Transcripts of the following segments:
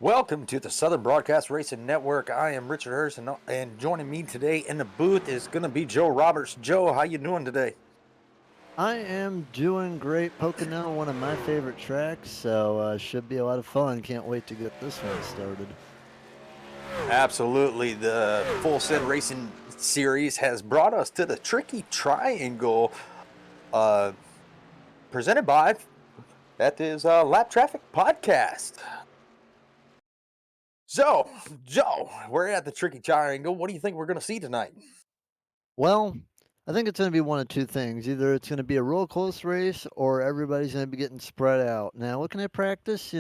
Welcome to the Southern Broadcast Racing Network. I am Richard Hurst, and joining me today in the booth is going to be Joe Roberts. Joe, how you doing today? I am doing great. Pocono, one of my favorite tracks, so should be a lot of fun. Can't wait to get this one started. Absolutely. The Full Send Racing Series has brought us to the Tricky Triangle, presented by, that is, Lap Traffic Podcast. So, Joe, we're at the Tricky Triangle. What do you think we're going to see tonight? Well, I think it's going to be one of two things. Either it's going to be a real close race or everybody's going to be getting spread out. Now, looking at practice,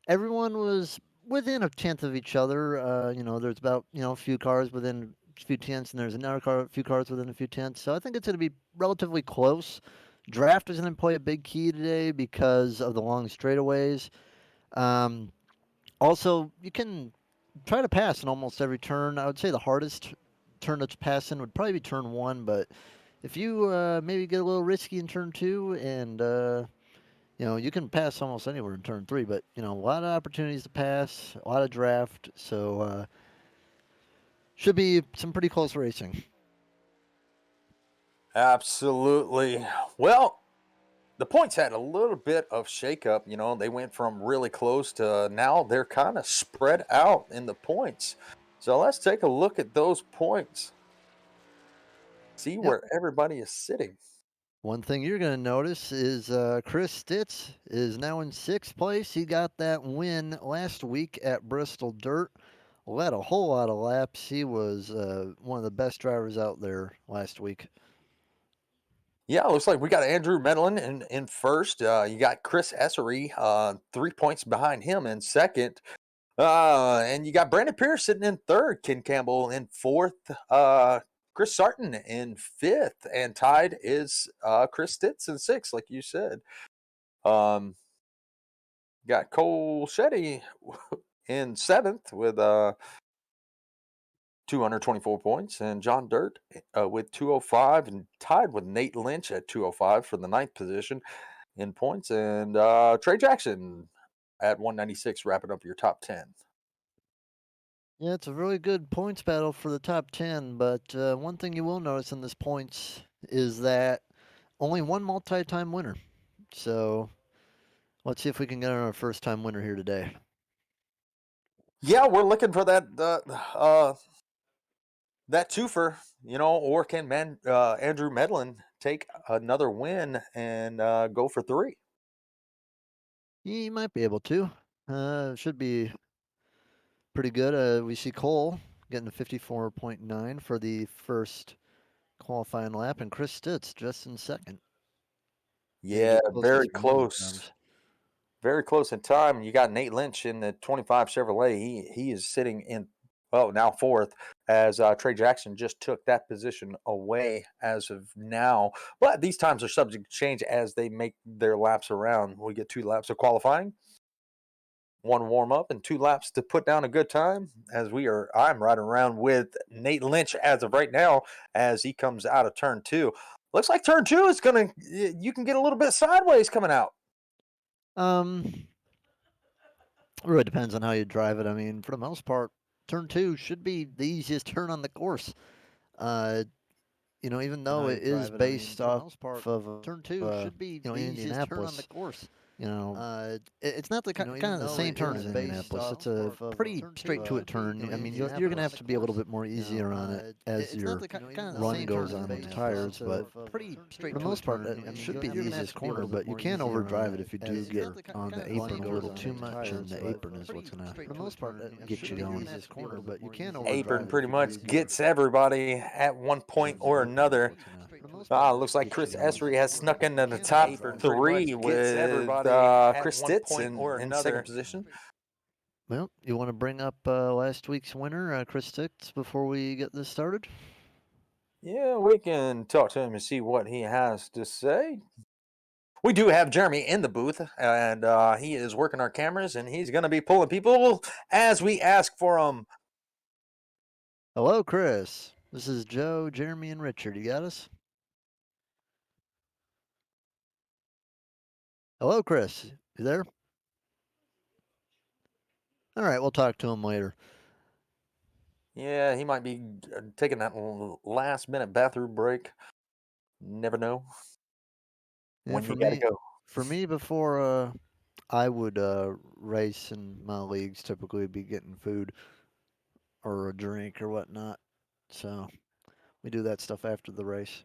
everyone was within a tenth of each other. There's about, a few cars within a few tenths, and there's a few cars within a few tenths. So I think it's going to be relatively close. Draft is going to play a big key today because of the long straightaways. Um, Also, you can try to pass in almost every turn. I would say the hardest turn to pass in would probably be turn one, but if you maybe get a little risky in turn two and you can pass almost anywhere in turn three, but a lot of opportunities to pass, a lot of draft, so should be some pretty close racing. Absolutely. Well, the points had a little bit of shakeup. They went from really close to now they're kind of spread out in the points. So let's take a look at those points. See where everybody is sitting. One thing you're going to notice is Chris Stitz is now in sixth place. He got that win last week at Bristol Dirt. Led a whole lot of laps. He was one of the best drivers out there last week. Yeah, it looks like we got Andrew Medlin in first. You got Chris Essery 3 points behind him in second. And you got Brandon Pierce sitting in third, Ken Campbell in fourth, Chris Sarton in fifth, and tied is Chris Stitz in sixth, like you said. Um, got Cole Shetty in seventh with 224 points, and John Dirt with 205, and tied with Nate Lynch at 205 for the ninth position in points, and Trey Jackson at 196, wrapping up your top 10. Yeah, it's a really good points battle for the top 10, but one thing you will notice in this points is that only one multi-time winner. So let's see if we can get our first time winner here today. Yeah, we're looking for that twofer, or can Andrew Medlin take another win and go for three? He might be able to. Should be pretty good. We see Cole getting a 54.9 for the first qualifying lap, and Chris Stitz just in second. Yeah, very Closest winning close. times. Very close in time. You got Nate Lynch in the 25 Chevrolet. He is sitting in, now fourth, as Trey Jackson just took that position away as of now. But these times are subject to change as they make their laps around. We get 2 laps of qualifying, one warm up, and 2 laps to put down a good time. I'm right around with Nate Lynch as of right now as he comes out of turn two. Looks like turn two is gonna. You can get a little bit sideways coming out. It really depends on how you drive it. I mean, for the most part, turn two should be the easiest turn on the course. Uh, even though it is based off of Turn two should be the easiest turn on the Indianapolis, course. it's not the kind of the same turn as Indianapolis. It's a pretty straight to it turn. I mean, you're gonna have to be a little bit more easier on it as your run goes on the tires, but Pretty straight for the to most a part, turn. it should be the easiest corner. But you can overdrive it if you do get on the apron a little too much, and the apron is what's gonna For the most part, get you going. corner, but you can Apron pretty much gets everybody at one point or another. Looks like Chris Esri has snuck into the top three with Chris Stitz in second position. Well, you want to bring up last week's winner, Chris Stitz, before we get this started? Yeah, we can talk to him and see what he has to say. We do have Jeremy in the booth, and he is working our cameras, and he's going to be pulling people as we ask for them. Hello, Chris. This is Joe, Jeremy, and Richard. You got us? Hello, Chris. You there? All right, we'll talk to him later. Yeah, he might be taking that last minute bathroom break. Never know when you got to go. For me, before I would race in my leagues, typically be getting food or a drink or whatnot. So we do that stuff after the race.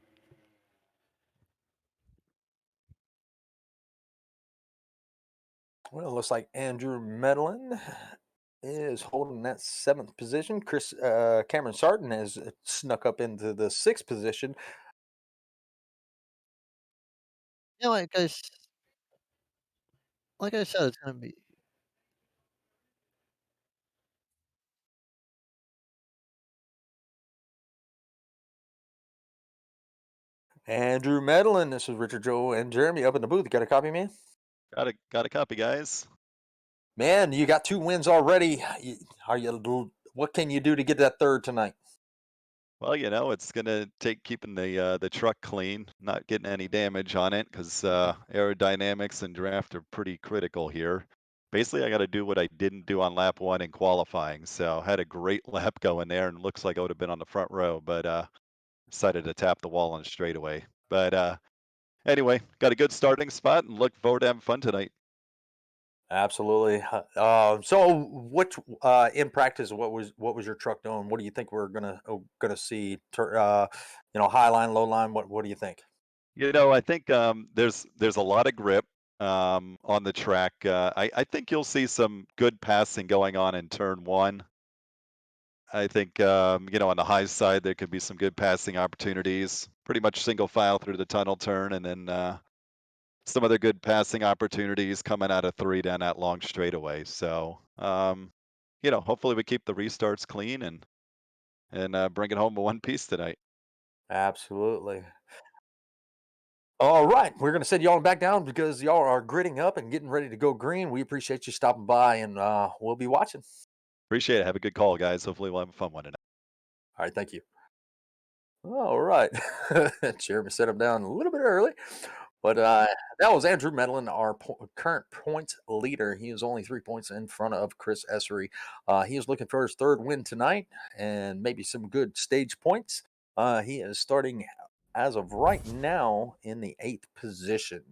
Well, it looks like Andrew Medlin is holding that seventh position. Cameron Sarton has snuck up into the sixth position. Yeah, like I said, it's gonna be. Andrew Medlin, this is Richard, Joe, and Jeremy up in the booth. You got a copy, man? Got a copy, guys. Man, you got 2 wins already. What can you do to get that third tonight? Well, it's gonna take keeping the truck clean, not getting any damage on it, because aerodynamics and draft are pretty critical here. Basically, I got to do what I didn't do on lap one in qualifying. So had a great lap going there, and looks like I would have been on the front row, but decided to tap the wall on straightaway. But anyway, got a good starting spot, and look forward to having fun tonight. Absolutely. So, which in practice, what was your truck doing? What do you think we're gonna see? High line, low line. What do you think? I think there's a lot of grip on the track. I think you'll see some good passing going on in turn one. I think on the high side there could be some good passing opportunities. Pretty much single file through the tunnel turn, and then some other good passing opportunities coming out of three down that long straightaway. So hopefully we keep the restarts clean and bring it home in one piece tonight. Absolutely. All right, we're going to send y'all back down because y'all are gritting up and getting ready to go green. We appreciate you stopping by, and we'll be watching. Appreciate it. Have a good call, guys. Hopefully we'll have a fun one tonight. All right, thank you. All right. Jeremy set him down a little bit early, but that was Andrew Medlin, our current points leader. He is only 3 points in front of Chris Essery. He is looking for his third win tonight and maybe some good stage points. He is starting as of right now in the 8th position.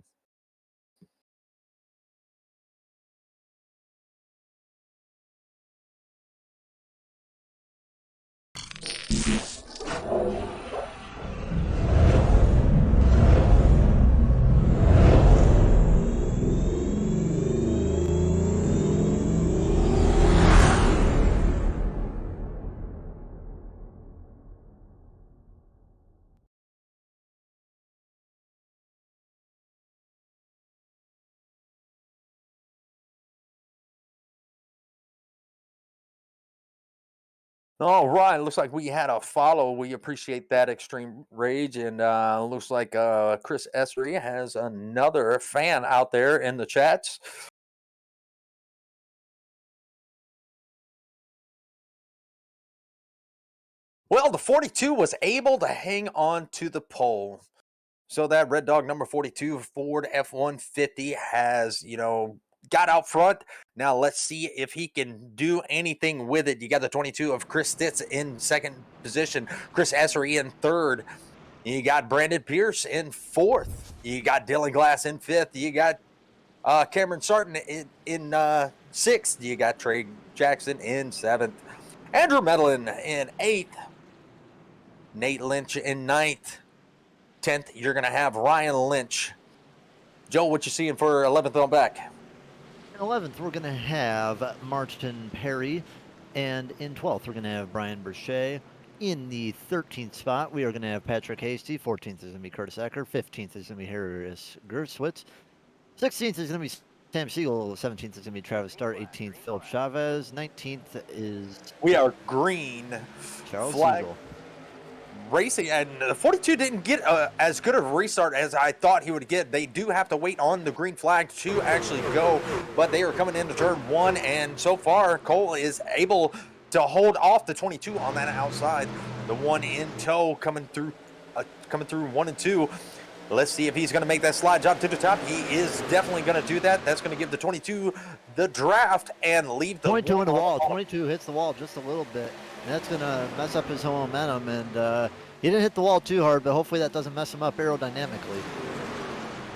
All right, looks like we had a follow. We appreciate that, Extreme Rage, and looks like Chris Essery has another fan out there in the chats. Well, the 42 was able to hang on to the pole. So that Red Dog number 42 Ford F-150 has, got out front. Now let's see if he can do anything with it. You got the 22 of Chris Stitz in second position, Chris Essery in third. You got Brandon Pierce in fourth. You got Dylan Glass in fifth. You got Cameron Sarton in sixth. You got Trey Jackson in seventh. Andrew Medlin in eighth. Nate Lynch in ninth. 10th, you're going to have Ryan Lynch. Joe, what you seeing for 11th on back? In 11th, we're going to have Martin Perry. And in 12th, we're going to have Brian Berchet. In the 13th spot, we are going to have Patrick Hasty. 14th is going to be Curtis Ecker. 15th is going to be Harris Gerswitz. 16th is going to be Sam Siegel. 17th is going to be Travis Starr. 18th, Philip Chavez. 19th is... We are green. Charles flag. Siegel. Racing, and the 42 didn't get as good of a restart as I thought he would get. They do have to wait on the green flag to actually go, but they are coming into turn one, and so far Cole is able to hold off the 22 on that outside. The one in tow coming through 1 and 2. Let's see if he's going to make that slide job to the top. He is definitely going to do that. That's going to give the 22 the draft and leave the 22 in the wall. 22 hits the wall just a little bit. And that's going to mess up his whole momentum. And he didn't hit the wall too hard, but hopefully that doesn't mess him up aerodynamically.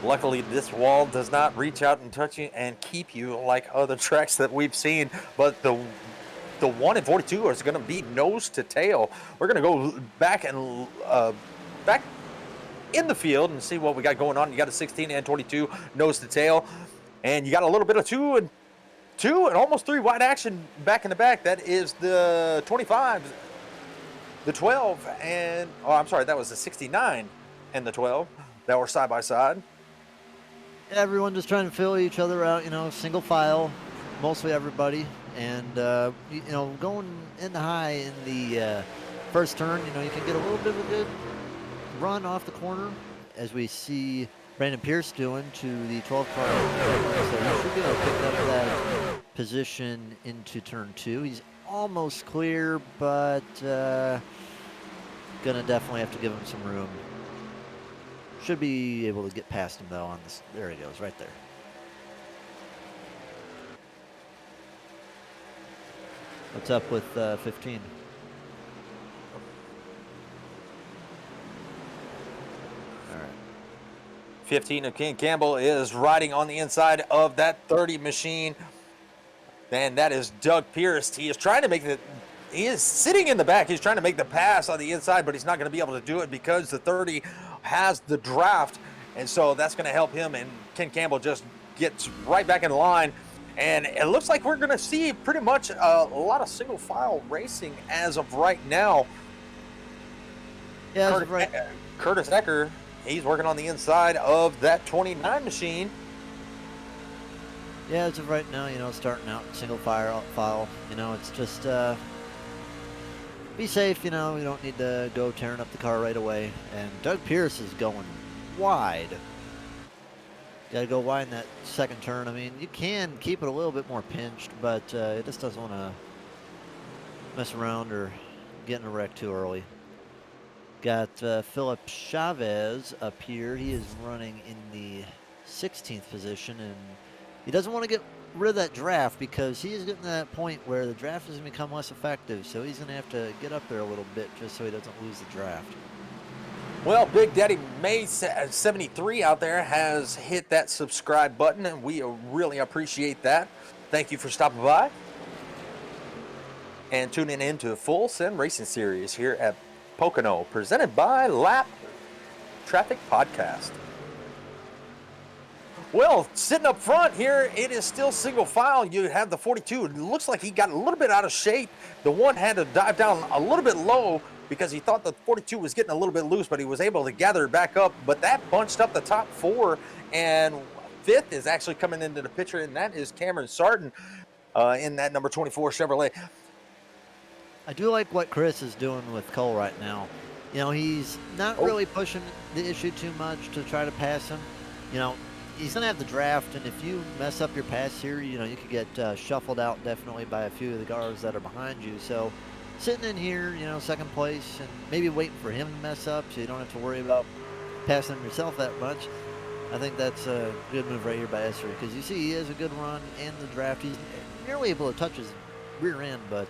Luckily, this wall does not reach out and touch you and keep you like other tracks that we've seen. But the 1 and 42 is going to be nose to tail. We're going to go back and back in the field and see what we got going on. You got a 16 and 22 nose to tail, and you got a little bit of 2 and almost 3 wide action back in the back. That is the 25, the 12, and that was the 69 and the 12 that were side by side. Everyone just trying to fill each other out, single file, mostly everybody. And, going in the high in the first turn, you can get a little bit of a good run off the corner, as we see Brandon Pierce doing to the 12 car. So he should be able to pick up that position into turn 2. He's almost clear, but gonna definitely have to give him some room. Should be able to get past him though on this. There he goes, right there. What's up with 15? All right. 15 of Ken Campbell is riding on the inside of that 30 machine. And that is Doug Pierce. He is trying to make he is sitting in the back. He's trying to make the pass on the inside, but he's not going to be able to do it because the 30 has the draft. And so that's going to help him. And Ken Campbell just gets right back in line. And it looks like we're going to see pretty much a lot of single file racing as of right now. Yeah, Curtis Ecker, he's working on the inside of that 29 machine. Yeah, as of right now, starting out single file, it's just be safe, we don't need to go tearing up the car right away. And Doug Pierce is going wide. Got to go wide in that second turn. I mean, you can keep it a little bit more pinched, but it just doesn't want to mess around or get in a wreck too early. Got Philip Chavez up here. He is running in the 16th position, and he doesn't want to get rid of that draft because he is getting to that point where the draft is going to become less effective. So he's going to have to get up there a little bit just so he doesn't lose the draft. Well, Big Daddy May 73 out there has hit that subscribe button, and we really appreciate that. Thank you for stopping by and tuning in to Full Send Racing Series here at Pocono, presented by Lap Traffic Podcast. Well, sitting up front here, it is still single file. You have the 42. It looks like he got a little bit out of shape. The one had to dive down a little bit low because he thought the 42 was getting a little bit loose, but he was able to gather it back up. But that bunched up the top four, and fifth is actually coming into the picture, and that is Cameron Sarton in that number 24 Chevrolet. I do like what Chris is doing with Cole right now. You know, he's not really pushing the issue too much to try to pass him. You know, he's going to have the draft, and if you mess up your pass here, you know, you could get shuffled out definitely by a few of the cars that are behind you. So sitting in here, you know, second place, and maybe waiting for him to mess up so you don't have to worry about passing him yourself that much. I think that's a good move right here by Esri, because you see he has a good run in the draft. He's nearly able to touch his rear end, but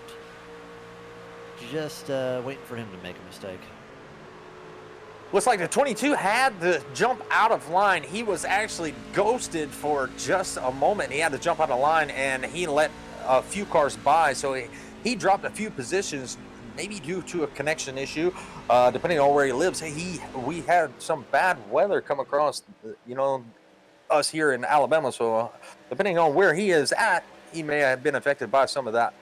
just waiting for him to make a mistake. Looks like the 22 had to jump out of line. He was actually ghosted for just a moment. He had to jump out of line, and he let a few cars by, so he dropped a few positions, maybe due to a connection issue, depending on where he lives. We had some bad weather come across, you know, us here in Alabama, so depending on where he is at, he may have been affected by some of that.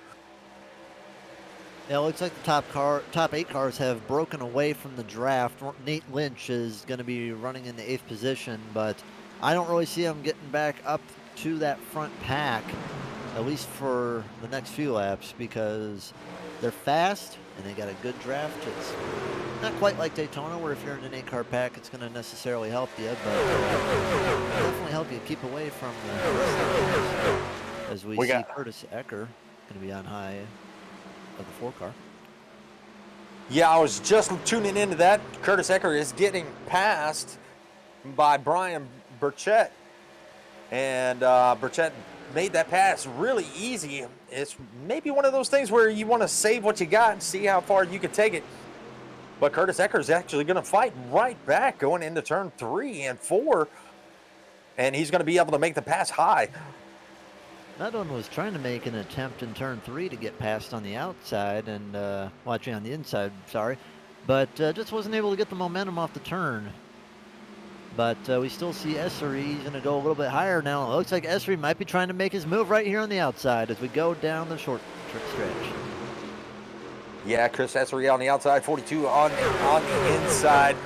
Yeah, it looks like the top 8 cars have broken away from the draft. Nate Lynch is going to be running in the 8th position, but I don't really see him getting back up to that front pack, at least for the next few laps, because they're fast and they got a good draft. It's not quite like Daytona, where if you're in an 8-car pack, it's going to necessarily help you, but definitely help you keep away from the as we see Curtis Ecker going to be on high of the 4-car. Yeah, I was just tuning into that. Curtis Ecker is getting passed by Brian Burchett, and Burchett made that pass really easy. It's maybe one of those things where you want to save what you got and see how far you can take it. But Curtis Ecker is actually going to fight right back going into turn 3 and 4, and he's going to be able to make the pass high. Medlin was trying to make an attempt in turn 3 to get past on the outside and watching on the inside, sorry, but just wasn't able to get the momentum off the turn. But we still see Esri. He's going to go a little bit higher now. It looks like Esri might be trying to make his move right here on the outside as we go down the short stretch. Yeah, Chris Esri on the outside, 42 on the inside.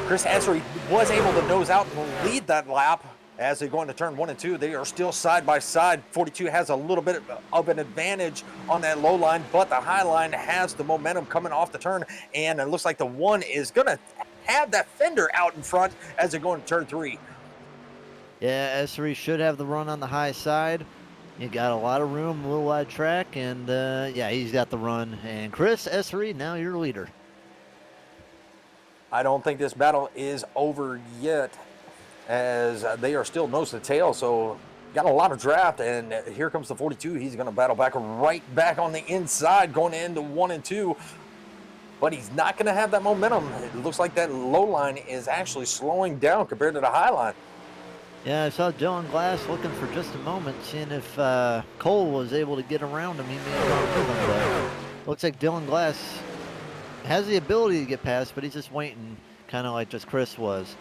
Chris Esri was able to nose out and lead that lap. As they go into turn 1 and 2, they are still side by side. 42 has a little bit of an advantage on that low line, but the high line has the momentum coming off the turn, and it looks like the 1 is going to have that fender out in front as they go into turn 3. Yeah, Esri should have the run on the high side. You got a lot of room, a little wide track, and yeah, he's got the run. And Chris Esri, now your leader. I don't think this battle is over yet, as they are still nose to tail, so got a lot of draft, and here comes the 42. He's going to battle back right back on the inside going into 1 and 2, but he's not going to have that momentum. It looks like that low line is actually slowing down compared to the high line. Yeah, I saw Dylan Glass looking for just a moment, seeing if Cole was able to get around him. He may have gone with him, but looks like Dylan Glass has the ability to get past, but he's just waiting, kind of like just Chris was.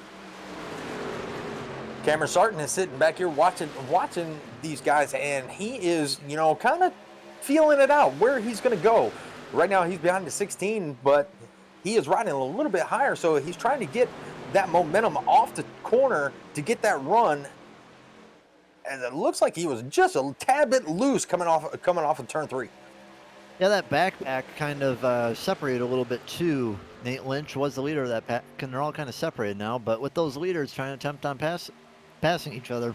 Cameron Sarton is sitting back here watching these guys, and he is, you know, kind of feeling it out where he's going to go. Right now he's behind the 16, but he is riding a little bit higher, so he's trying to get that momentum off the corner to get that run. And it looks like he was just a tad bit loose coming off of turn 3. Yeah, that backpack kind of separated a little bit too. Nate Lynch was the leader of that pack, and they're all kind of separated now. But with those leaders trying to attempt on passing each other,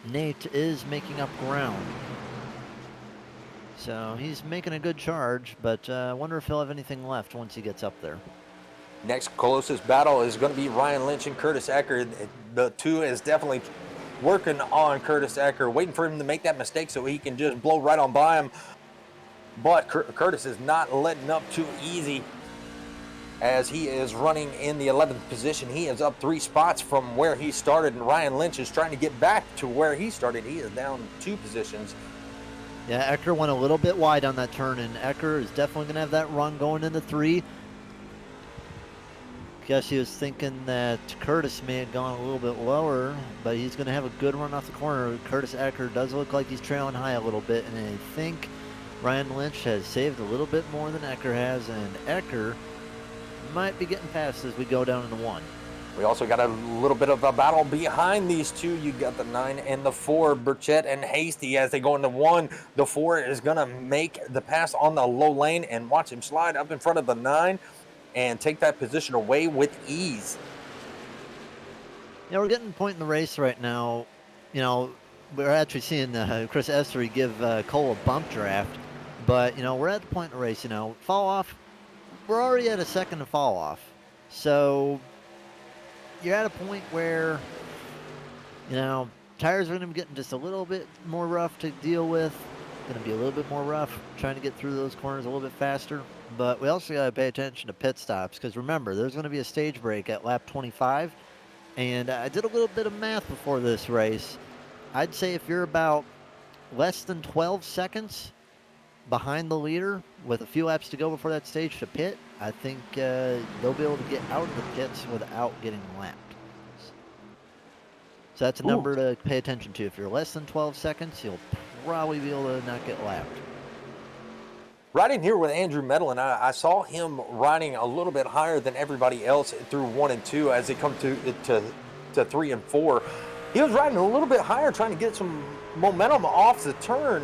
Nate is making up ground. So he's making a good charge, but I wonder if he'll have anything left once he gets up there. Next closest battle is going to be Ryan Lynch and Curtis Ecker. The two is definitely working on Curtis Ecker, waiting for him to make that mistake so he can just blow right on by him. But Curtis is not letting up too easy as he is running in the 11th position. He is up 3 spots from where he started, and Ryan Lynch is trying to get back to where he started. He is down 2 positions. Yeah, Ecker went a little bit wide on that turn, and Ecker is definitely going to have that run going into 3. Guess he was thinking that Curtis may have gone a little bit lower, but he's going to have a good run off the corner. Curtis Ecker does look like he's trailing high a little bit, and I think Ryan Lynch has saved a little bit more than Ecker has, and Ecker might be getting past as we go down into 1. We also got a little bit of a battle behind these two. You got the 9 and the 4, Burchett and Hasty as they go into 1. The 4 is going to make the pass on the low lane and watch him slide up in front of the 9 and take that position away with ease. Yeah, we're getting to the point in the race right now. You know, we're actually seeing Chris Essery give Cole a bump draft, but, you know, we're at the point in the race, you know, fall off. We're already at a second to fall off. So you're at a point where, you know, tires are going to be getting just a little bit more rough to deal with. Going to be a little bit more rough trying to get through those corners a little bit faster. But we also got to pay attention to pit stops because remember, there's going to be a stage break at lap 25. And I did a little bit of math before this race. I'd say if you're about less than 12 seconds behind the leader with a few laps to go before that stage to pit, I think they'll be able to get out of the pits without getting lapped. So that's a number to pay attention to. If you're less than 12 seconds, you'll probably be able to not get lapped. Riding here with Andrew Medlin, I saw him riding a little bit higher than everybody else through 1 and 2 as they come to 3 and 4. He was riding a little bit higher, trying to get some momentum off the turn.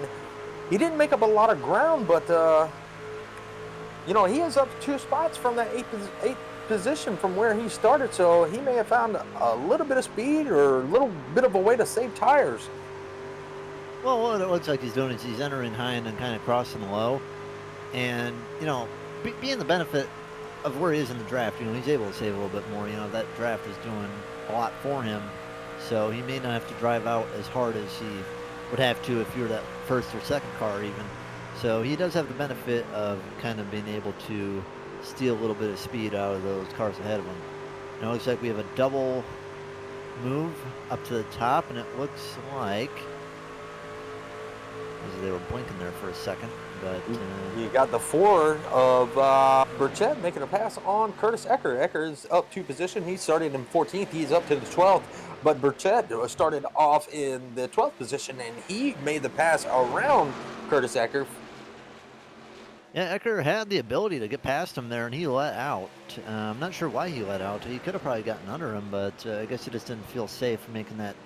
He didn't make up a lot of ground, but you know, he is up 2 spots from that 8th position from where he started, so he may have found a little bit of speed or a little bit of a way to save tires. Well, what it looks like he's doing is he's entering high and then kind of crossing low. And, you know, being the benefit of where he is in the draft, you know, he's able to save a little bit more. You know, that draft is doing a lot for him. So he may not have to drive out as hard as he would have to if you're that first or second car even. So he does have the benefit of kind of being able to steal a little bit of speed out of those cars ahead of him. Now it looks like we have a double move up to the top, and it looks like, as they were blinking there for a second, but you got the 4 of Burchett making a pass on Curtis Ecker. Ecker is up 2 position. He started in 14th. He's up to the 12th. But Burchett started off in the 12th position, and he made the pass around Curtis Ecker. yeah, Ecker had the ability to get past him there, and he let out. I'm not sure why he let out. He could have probably gotten under him, but I guess he just didn't feel safe making that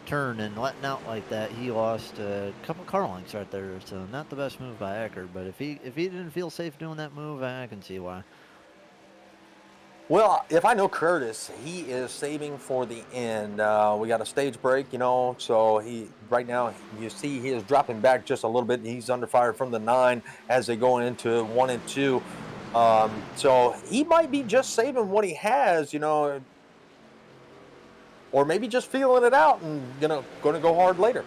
turn and letting out like that. He lost a couple car lengths right there, so not the best move by Ecker. But if he didn't feel safe doing that move, I can see why. Well, if I know Curtis, he is saving for the end. We got a stage break, you know, so he right now you see he is dropping back just a little bit. He's under fire from the 9 as they go into 1 and 2. So he might be just saving what he has, you know, or maybe just feeling it out and gonna go hard later.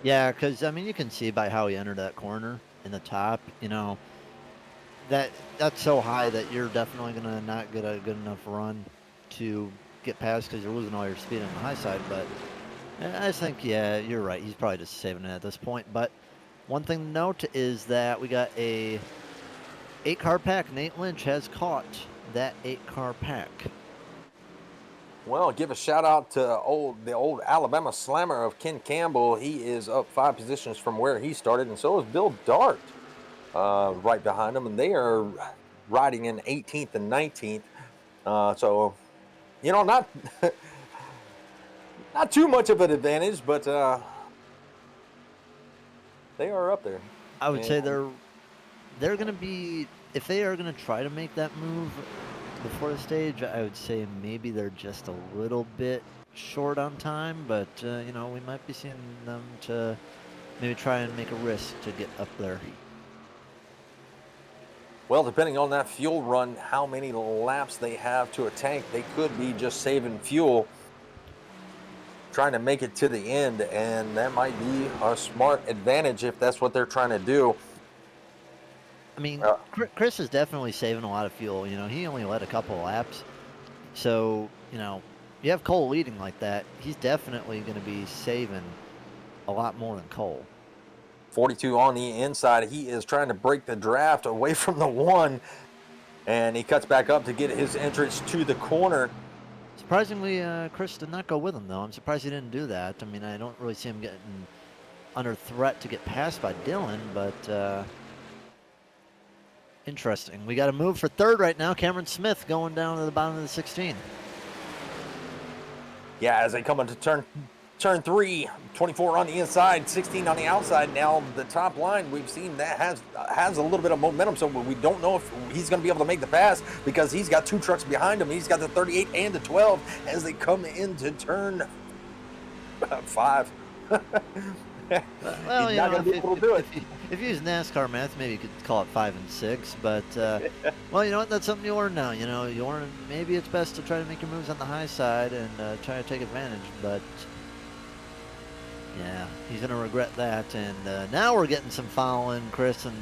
Yeah, because I mean you can see by how he entered that corner in the top, you know. That's so high that you're definitely going to not get a good enough run to get past because you're losing all your speed on the high side. But I think, yeah, you're right. He's probably just saving it at this point. But one thing to note is that we got a 8-car pack. Nate Lynch has caught that 8-car pack. Well, give a shout out to the old Alabama Slammer of Ken Campbell. He is up 5 positions from where he started, and so is Bill Dart. Right behind them, and they are riding in 18th and 19th. So, you know, not too much of an advantage, but they are up there. I would say they're going to be if they are going to try to make that move before the stage, I would say maybe they're just a little bit short on time, but you know, we might be seeing them to maybe try and make a risk to get up there. Well, depending on that fuel run, how many laps they have to a tank, they could be just saving fuel, trying to make it to the end, and that might be a smart advantage if that's what they're trying to do. I mean, Chris is definitely saving a lot of fuel. You know, he only led a couple of laps. So, you know, you have Cole leading like that, he's definitely going to be saving a lot more than Cole. 42 on the inside. He is trying to break the draft away from the one, and he cuts back up to get his entrance to the corner. Surprisingly, Chris did not go with him, though. I'm surprised he didn't do that. I mean, I don't really see him getting under threat to get passed by Dylan, but interesting. We got a move for third right now. Cameron Smith going down to the bottom of the 16. Yeah, as they come into turn 3, 24 on the inside, 16 on the outside. Now the top line, we've seen that has a little bit of momentum, so we don't know if he's going to be able to make the pass because he's got 2 trucks behind him. He's got the 38 and the 12 as they come into turn 5. Well, he's you not know, going to be able to do it. If you use NASCAR math, maybe you could call it 5 and 6. But well, you know what? That's something you learn now. You know, you learn maybe it's best to try to make your moves on the high side and try to take advantage. But yeah, he's going to regret that. And now we're getting some following. Chris and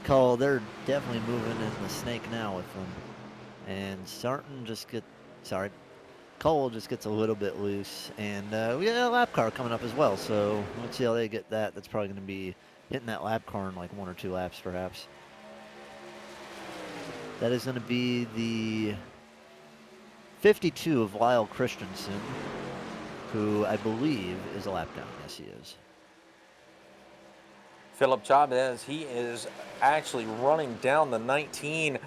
Cole, they're definitely moving in the snake now with them. And Cole just gets a little bit loose. And we got a lap car coming up as well. So let's see how they get that. That's probably going to be hitting that lap car in like 1 or 2 laps, perhaps. That is going to be the 52 of Lyle Christensen, who I believe is a lap down. Yes, he is. Philip Chavez, he is actually running down the 19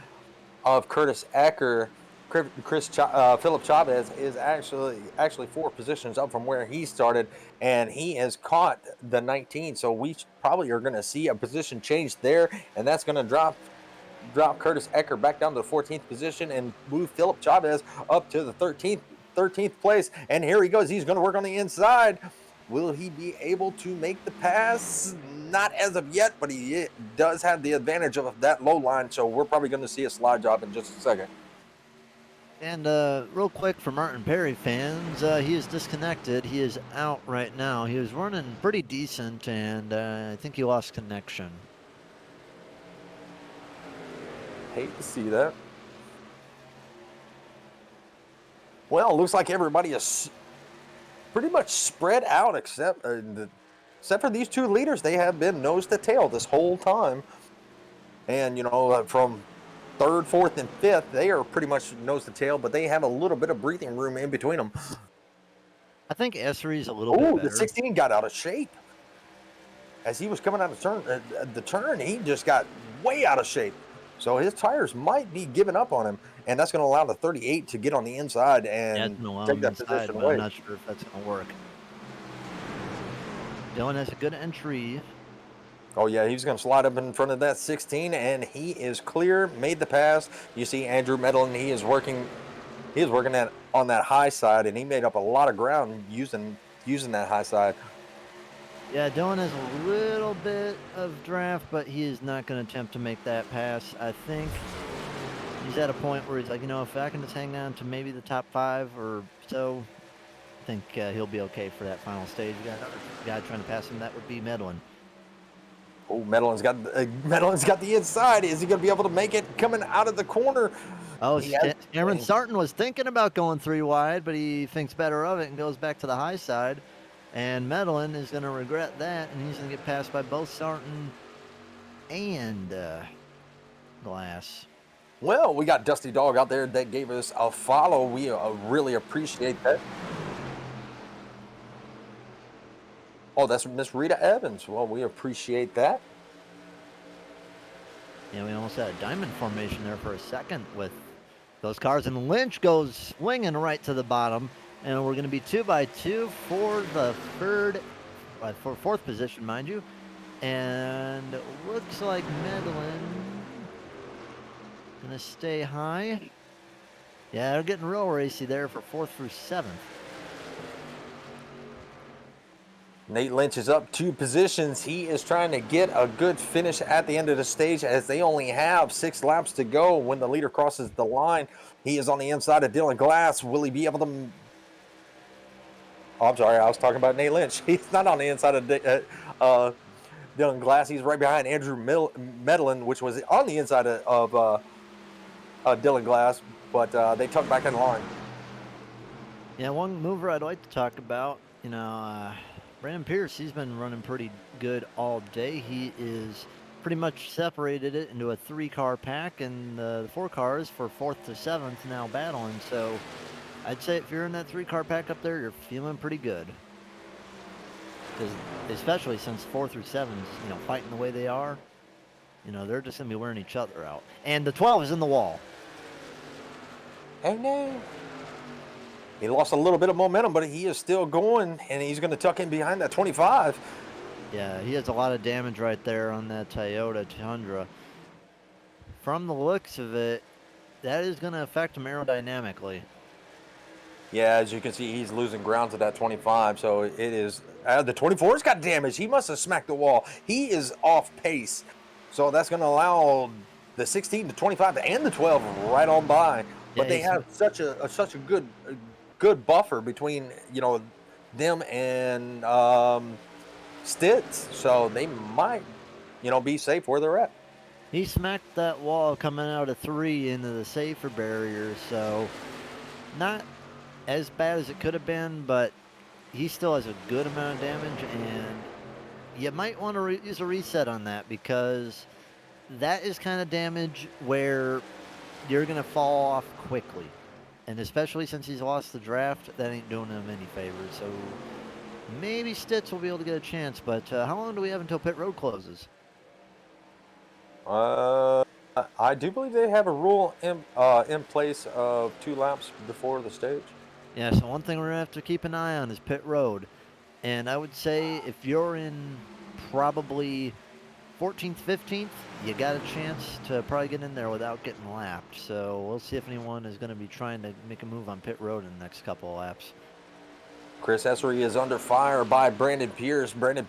of Curtis Ecker. Philip Chavez is actually 4 positions up from where he started, and he has caught the 19. So we probably are going to see a position change there, and that's going to drop Curtis Ecker back down to the 14th position and move Philip Chavez up to the 13th place. And here he goes. He's going to work on the inside. Will he be able to make the pass? Not as of yet, but he does have the advantage of that low line. So we're probably going to see a slide job in just a second. And real quick for Martin Perry fans, he is disconnected. He is out right now. He was running pretty decent, and I think he lost connection. Hate to see that. Well, it looks like everybody is pretty much spread out except for these 2 leaders. They have been nose to tail this whole time. And, you know, from 3rd, 4th, and 5th, they are pretty much nose to tail, but they have a little bit of breathing room in between them. I think Esri's a little bit better. The 16 got out of shape. As he was coming out of the turn, he just got way out of shape. So his tires might be giving up on him, and that's going to allow the 38 to get on the inside and take that position away. I'm not sure if that's going to work. Dylan has a good entry. Oh, yeah, he's going to slide up in front of that 16, and he is clear, made the pass. You see Andrew Medlin, he is working on that high side, and he made up a lot of ground using that high side. Yeah, Dylan has a little bit of draft, but he is not going to attempt to make that pass. I think he's at a point where he's like, you know, if I can just hang on to maybe the top 5 or so, I think he'll be okay for that final stage. We got another guy trying to pass him. That would be Medlin. Oh, Medlin's got the inside. Is he going to be able to make it coming out of the corner? Oh, Cameron Sarton was thinking about going 3 wide, but he thinks better of it and goes back to the high side. And Medlin is going to regret that, and he's going to get passed by both Sarton and Glass. Well, we got Dusty Dog out there that gave us a follow. We really appreciate that. Oh, that's Miss Rita Evans. Well, we appreciate that. Yeah, we almost had a diamond formation there for a second with those cars. And Lynch goes swinging right to the bottom. And we're going to be 2 by 2 for the for 4th position, mind you. And looks like Medlin Gonna stay high. Yeah, they're getting real racy there for 4th through 7th. Nate Lynch is up 2 positions. He is trying to get a good finish at the end of the stage as they only have 6 laps to go when the leader crosses the line. He is on the inside of Dylan Glass. Will he be able to... Oh, I'm sorry. I was talking about Nate Lynch. He's not on the inside of Dylan Glass. He's right behind Andrew Medlin, which was on the inside of Dylan Glass, but they tucked back in line. Yeah, one mover I'd like to talk about, Brandon Pierce, he's been running pretty good all day. He is pretty much separated it into a 3-car pack, and the 4 cars for 4th to 7th now battling. So I'd say if you're in that 3-car pack up there, you're feeling pretty good. Especially since 4 through 7's, fighting the way they are, they're just going to be wearing each other out. And the 12 is in the wall. Oh, no. He lost a little bit of momentum, but he is still going, and he's going to tuck in behind that 25. Yeah, he has a lot of damage right there on that Toyota Tundra. From the looks of it, that is going to affect him aerodynamically. Yeah, as you can see, he's losing ground to that 25, so it is... the 24's got damage. He must have smacked the wall. He is off pace, so that's going to allow the 16, the 25, and the 12 right on by. But they have such a good buffer between them and Stitz, so they might be safe where they're at. He smacked that wall coming out of 3 into the safer barrier, so not as bad as it could have been, but he still has a good amount of damage, and you might want to use a reset on that, because that is kind of damage where you're going to fall off quickly. And especially since he's lost the draft, that ain't doing him any favors. So maybe Stitz will be able to get a chance. But how long do we have until pit road closes? I do believe they have a rule in place of 2 laps before the stage. Yeah, so one thing we're going to have to keep an eye on is pit road. And I would say if you're in probably 14th, 15th, you got a chance to probably get in there without getting lapped. So we'll see if anyone is going to be trying to make a move on pit road in the next couple of laps. Chris Essery is under fire by Brandon Pierce. Brandon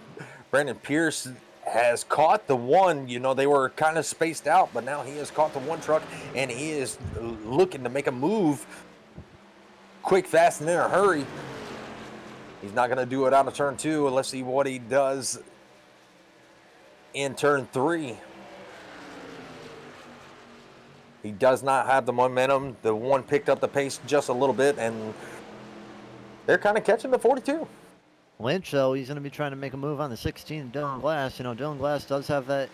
Pierce has caught the one. They were kind of spaced out, but now he has caught the one truck, and he is looking to make a move quick, fast, and in a hurry. He's not going to do it out of turn 2. Let's see what he does in turn 3. He does not have the momentum. The one picked up the pace just a little bit, and they're kind of catching the 42. Lynch, though, he's going to be trying to make a move on the 16, Dylan Glass. Dylan Glass does have that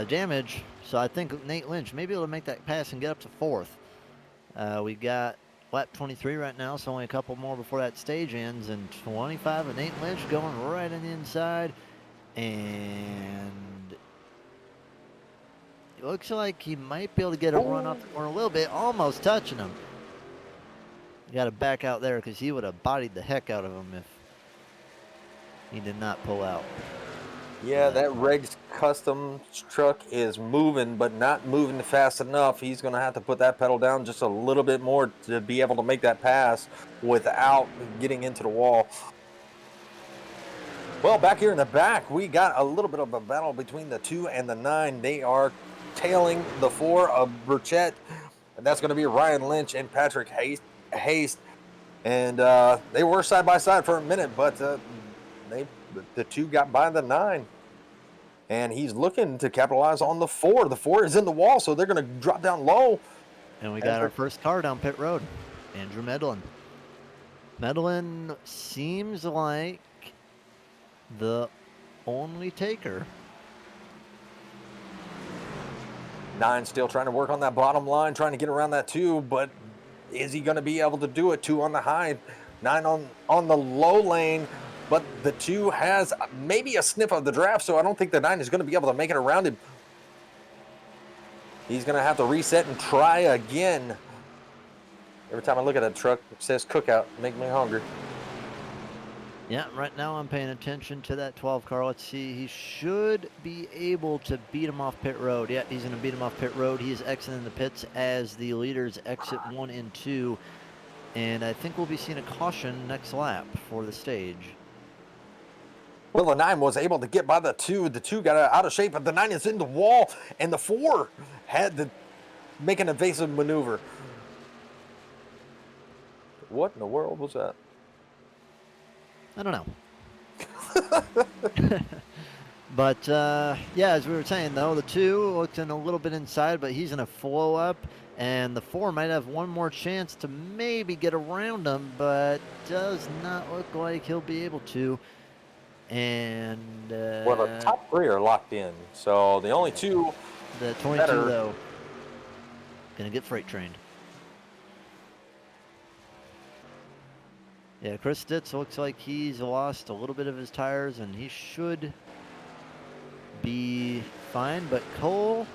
damage, so I think Nate Lynch may be able to make that pass and get up to 4th. We got lap 23 right now, so only a couple more before that stage ends, and 25 of Nate Lynch going right on the inside. And it looks like he might be able to get a run off the corner a little bit, almost touching him. You got to back out there because he would have bodied the heck out of him if he did not pull out. Yeah, that Regs Custom truck is moving, but not moving fast enough. He's going to have to put that pedal down just a little bit more to be able to make that pass without getting into the wall. Well, back here in the back, we got a little bit of a battle between the 2 and the 9. They are tailing the 4 of Burchett. And that's going to be Ryan Lynch and Patrick Haste. And they were side by side for a minute, but the 2 got by the 9. And he's looking to capitalize on the 4. The 4 is in the wall, so they're going to drop down low. And we got our first car down pit road, Andrew Medlin. Medlin seems like the only taker. 9 still trying to work on that bottom line, trying to get around that 2, but is he going to be able to do it? 2 on the high, 9 on the low lane, but the 2 has maybe a sniff of the draft, so I don't think the 9 is going to be able to make it around him. He's going to have to reset and try again. Every time I look at that truck, it says cookout. Make me hungry. Yeah, right now I'm paying attention to that 12 car. Let's see. He should be able to beat him off pit road. Yeah, he's going to beat him off pit road. He is exiting the pits as the leaders exit 1 and 2. And I think we'll be seeing a caution next lap for the stage. Well, the 9 was able to get by the 2. The 2 got out of shape, but the 9 is in the wall, and the 4 had to make an evasive maneuver. What in the world was that? I don't know. But, yeah, as we were saying, though, the 2 looks in a little bit inside, but he's going to flow up, and the 4 might have one more chance to maybe get around him, but does not look like he'll be able to. And, Well, the top 3 are locked in, so the only 2... The 22, better. though, going to get freight trained. Yeah, Chris Stitz looks like he's lost a little bit of his tires, and he should be fine. But Cole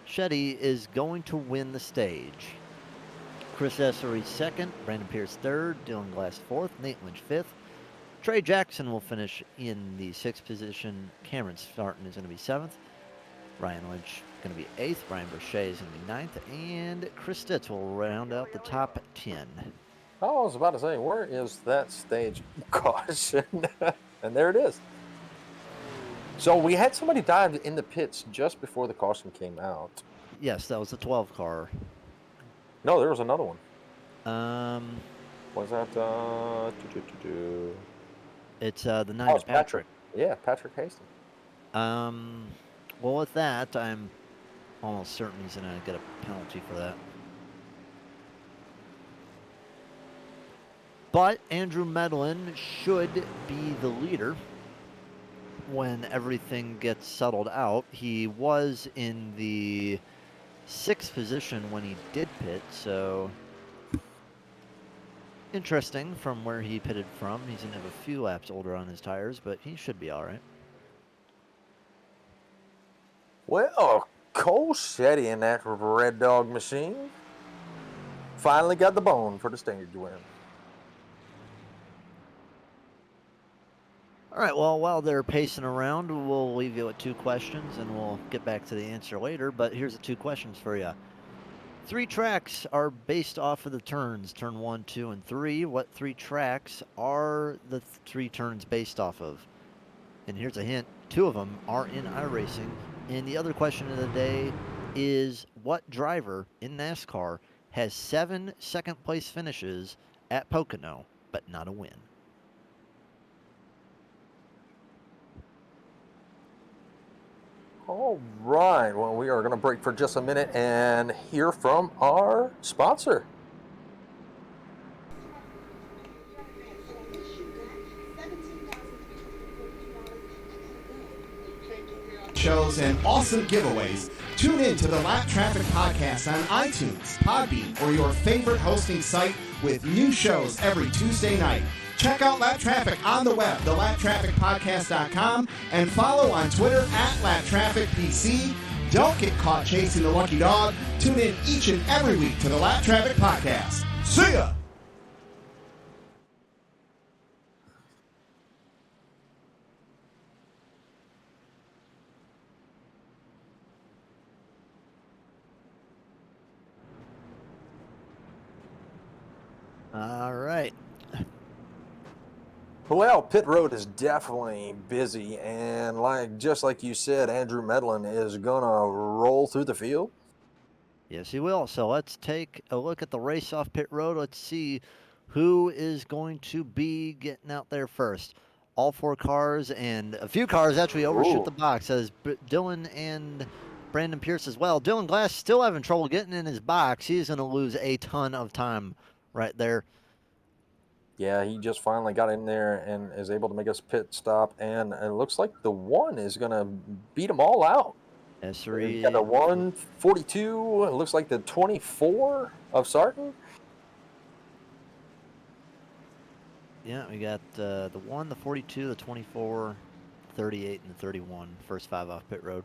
Shetty is going to win the stage. Chris Essery second, Brandon Pierce third, Dylan Glass fourth, Nate Lynch fifth. Trey Jackson will finish in the 6th position. Cameron Starton is going to be 7th. Ryan Lynch going to be 8th. Brian Brochet is going to be 9th. And Chris Stitz will round out the top 10. I was about to say, where is that stage caution? And there it is. So we had somebody dive in the pits just before the caution came out. Yes, that was the 12 car. No, there was another one. Was that It's the 9 Oh, is Patrick. Yeah, Patrick Hastings. Well, with that, I'm almost certain he's going to get a penalty for that. But Andrew Medlin should be the leader when everything gets settled out. He was in the 6th position when he did pit, so interesting from where he pitted from. He's going to have a few laps older on his tires, but he should be all right. Well, Cole Shetty in that Red Dog machine finally got the bone for the stage win. All right, well, while they're pacing around, we'll leave you with 2 questions, and we'll get back to the answer later. But here's the 2 questions for you. 3 tracks are based off of the turns, turn 1, 2, and 3. What 3 tracks are the 3 turns based off of? And here's a hint. 2 of them are in iRacing. And the other question of the day is, what driver in NASCAR has 7 second-place finishes at Pocono, but not a win? All right. Well, we are going to break for just a minute and hear from our sponsor. Shows and awesome giveaways. Tune in to the Lap Traffic Podcast on iTunes, Podbean, or your favorite hosting site with new shows every Tuesday night. Check out Lap Traffic on the web, thelaptrafficpodcast.com, and follow on Twitter @LapTrafficPC. Don't get caught chasing the lucky dog. Tune in each and every week to the Lap Traffic Podcast. See ya! All right. Well, pit road is definitely busy, and just like you said, Andrew Medlin is gonna roll through the field. Yes, he will. So let's take a look at the race off pit road. Let's see who is going to be getting out there first. All 4 cars and a few cars actually overshoot the box, as Dylan and Brandon Pierce as well. Dylan Glass still having trouble getting in his box. He's going to lose a ton of time right there. Yeah, he just finally got in there and is able to make his pit stop, and it looks like the 1 is going to beat them all out. S3. Got the 142. It looks like the 24 of Sarton. Yeah, we got the 1, the 42, the 24, 38, and the 31. First 5 off pit road.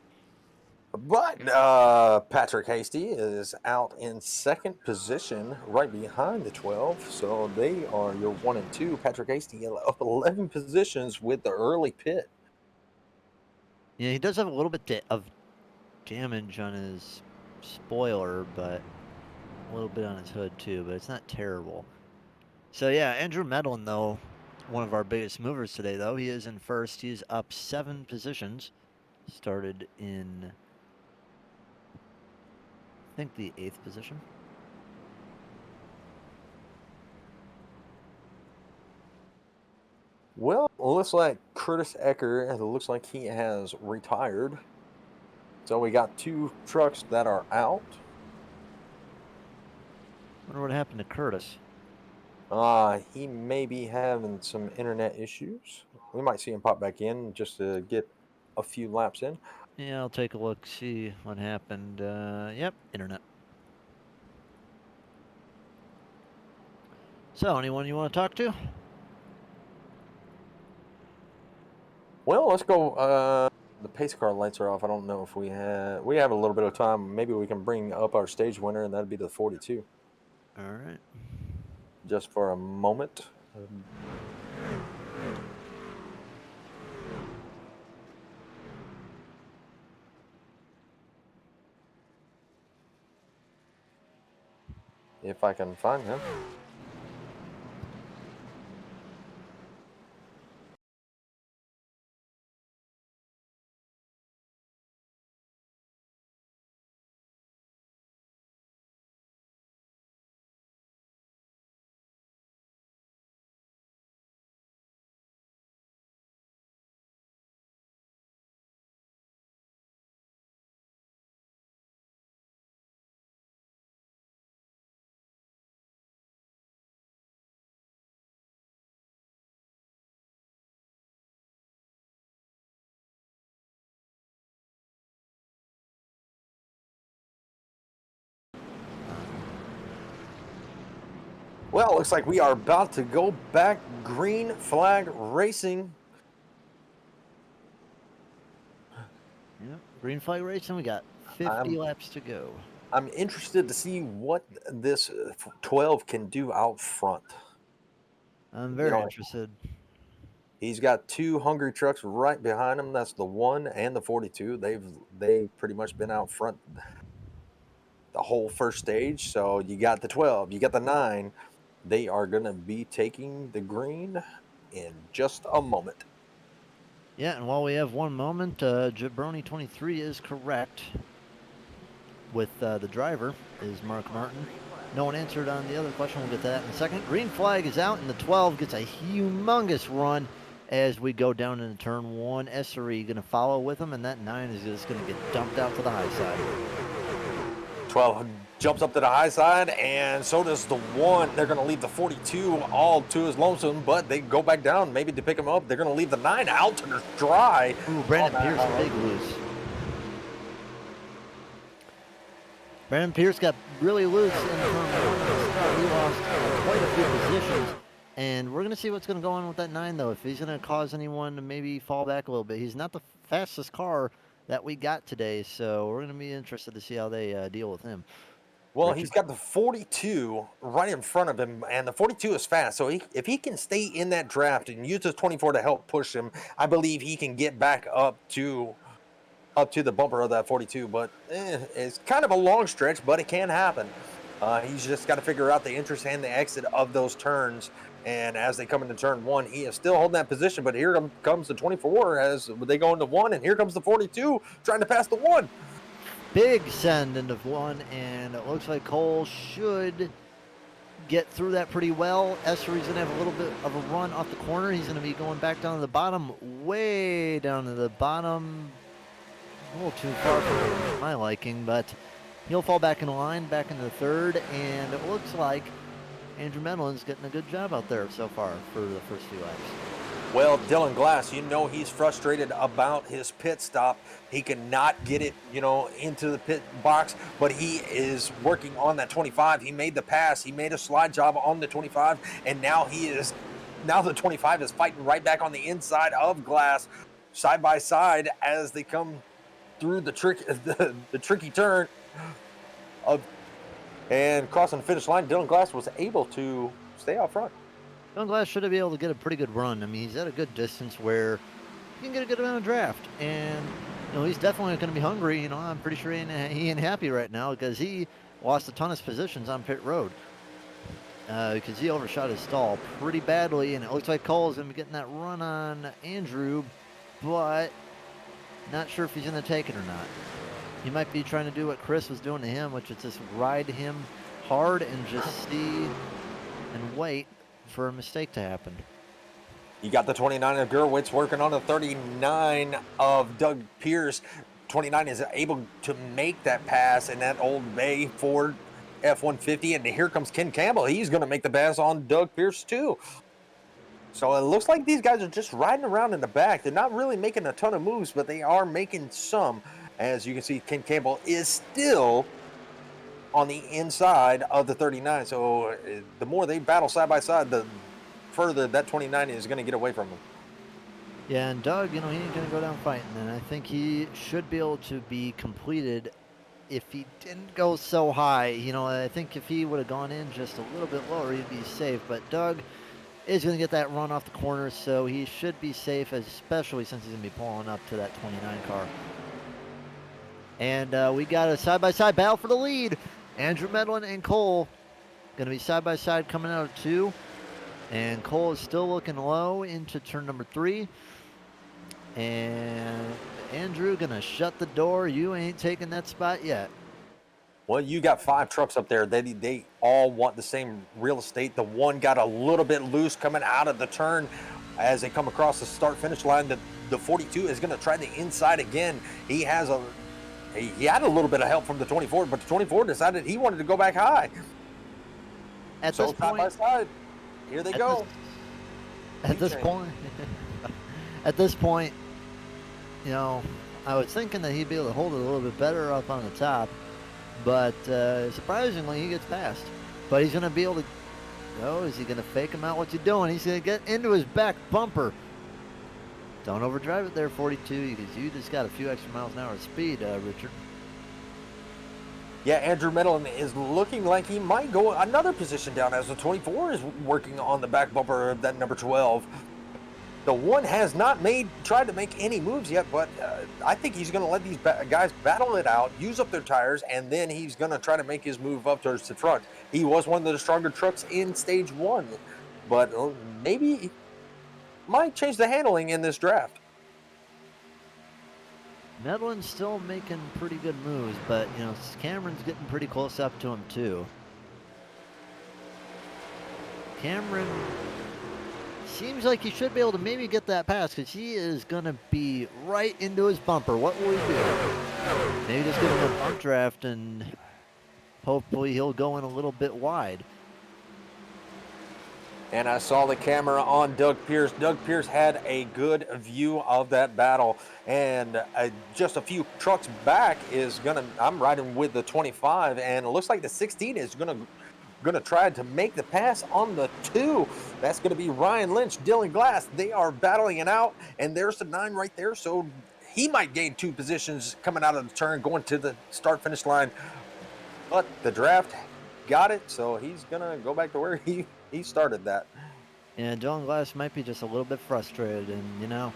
But Patrick Hasty is out in second position, right behind the 12. So they are your 1 and 2. Patrick Hasty up 11 positions with the early pit. Yeah, he does have a little bit of damage on his spoiler, but a little bit on his hood too, but it's not terrible. So yeah, Andrew Medlin, though, one of our biggest movers today, though, he is in first. He's up 7 positions. Started in, I think, the 8th position. Well, it looks like Curtis Ecker, it looks like he has retired. So we got 2 trucks that are out. Wonder what happened to Curtis. He may be having some internet issues. We might see him pop back in just to get a few laps in. Yeah, I'll take a look, see what happened. Yep, internet. So, anyone you want to talk to? Well, let's go. The pace car lights are off. I don't know if we have a little bit of time. Maybe we can bring up our stage winner, and that'd be the 42. All right. Just for a moment. If I can find him. Well, it looks like we are about to go back green flag racing. Yep, green flag racing. We got 50 laps to go. I'm interested to see what this 12 can do out front. I'm very interested. He's got 2 hungry trucks right behind him. That's the 1 and the 42. They've pretty much been out front the whole first stage. So you got the 12, you got the 9. They are going to be taking the green in just a moment. Yeah, and while we have one moment, Jabroni 23 is correct. With the driver is Mark Martin. No one answered on the other question. We'll get to that in a second. Green flag is out, and the 12 gets a humongous run as we go down into turn 1. Essery going to follow with him, and that 9 is just going to get dumped out to the high side. 12 jumps up to the high side, and so does the 1. They're going to leave the 42 all to his lonesome, but they go back down maybe to pick him up. They're going to leave the 9 out to dry. Ooh, Brandon Pierce, big loose. Brandon Pierce got really loose in turn 1. He lost quite a few positions, and we're going to see what's going to go on with that 9, though. If he's going to cause anyone to maybe fall back a little bit. He's not the fastest car that we got today, so we're going to be interested to see how they deal with him. Well, Richard? he's got the 42 right in front of him, and the 42 is fast. So if he can stay in that draft and use his 24 to help push him, I believe he can get back up to the bumper of that 42. But it's kind of a long stretch, but it can happen. He's just got to figure out the entrance and the exit of those turns. And as they come into turn 1, he is still holding that position. But here comes the 24 as they go into 1, and here comes the 42 trying to pass the 1. Big send into 1, and it looks like Cole should get through that pretty well. Essery's going to have a little bit of a run off the corner. He's going to be going back down to the bottom, way down to the bottom. A little too far for my liking, but he'll fall back in line, back into the 3rd, and it looks like Andrew Medlin's getting a good job out there so far for the first few laps. Well, Dylan Glass, he's frustrated about his pit stop. He cannot get it, into the pit box, but he is working on that 25. He made the pass. He made a slide job on the 25, and now the 25 is fighting right back on the inside of Glass, side by side as they come through the tricky turn and crossing the finish line. Dylan Glass was able to stay out front. Dylan Glass should have been able to get a pretty good run. I mean, he's at a good distance where he can get a good amount of draft. And, he's definitely going to be hungry. I'm pretty sure he ain't happy right now because he lost a ton of positions on pit road. Because he overshot his stall pretty badly. And it looks like Cole's going to be getting that run on Andrew. But not sure if he's going to take it or not. He might be trying to do what Chris was doing to him, which is just ride him hard and just see and wait for a mistake to happen. You got the 29 of Gurwitz working on the 39 of Doug Pierce. 29 is able to make that pass in that Old Bay Ford F-150, and here comes Ken Campbell. He's going to make the pass on Doug Pierce too. So it looks like these guys are just riding around in the back. They're not really making a ton of moves, but they are making some. As you can see, Ken Campbell is still on the inside of the 39. So the more they battle side by side, the further that 29 is going to get away from him. Yeah, and Doug, he ain't going to go down fighting. And I think he should be able to be completed if he didn't go so high. I think if he would have gone in just a little bit lower, he'd be safe. But Doug is going to get that run off the corner, so he should be safe, especially since he's going to be pulling up to that 29 car. And we got a side-by-side battle for the lead. Andrew Medlin and Cole going to be side-by-side coming out of 2. And Cole is still looking low into turn number 3. And Andrew going to shut the door. You ain't taking that spot yet. Well, you got 5 trucks up there. They all want the same real estate. The one got a little bit loose coming out of the turn as they come across the start-finish line. The 42 is going to try the inside again. He had a little bit of help from the 24, but the 24 decided he wanted to go back high. At So this side by point, side, here they go. At this point, I was thinking that he'd be able to hold it a little bit better up on the top, but surprisingly, he gets past. But he's going to be able to, is he going to fake him out? What's he doing? He's going to get into his back bumper. Don't overdrive it there, 42, because you just got a few extra miles an hour of speed, Richard. Yeah, Andrew Medlin is looking like he might go another position down as the 24 is working on the back bumper of that number 12. The one has not tried to make any moves yet, but I think he's going to let these guys battle it out, use up their tires, and then he's going to try to make his move up towards the front. He was one of the stronger trucks in stage 1, but maybe might change the handling in this draft. Medlin's still making pretty good moves, but, Cameron's getting pretty close up to him, too. Cameron seems like he should be able to maybe get that pass, because he is going to be right into his bumper. What will he do? Maybe just give him a bump draft, and hopefully he'll go in a little bit wide. And I saw the camera on Doug Pierce. Doug Pierce had a good view of that battle. And just a few trucks back I'm riding with the 25. And it looks like the 16 is going to try to make the pass on the 2. That's going to be Ryan Lynch, Dylan Glass. They are battling it out. And there's the 9 right there. So he might gain 2 positions coming out of the turn, going to the start-finish line. But the draft got it. So he's going to go back to where he started that. And Dylan Glass might be just a little bit frustrated, and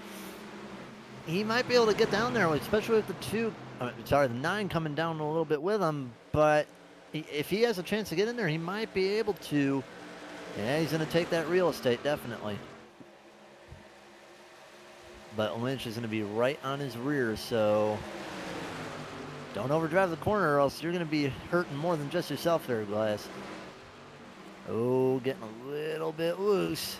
he might be able to get down there, especially with the 9 coming down a little bit with him. But if he has a chance to get in there, he might be able to. Yeah, he's going to take that real estate, definitely. But Lynch is going to be right on his rear, so don't overdrive the corner, or else you're going to be hurting more than just yourself there, Glass. Oh, getting a little bit loose.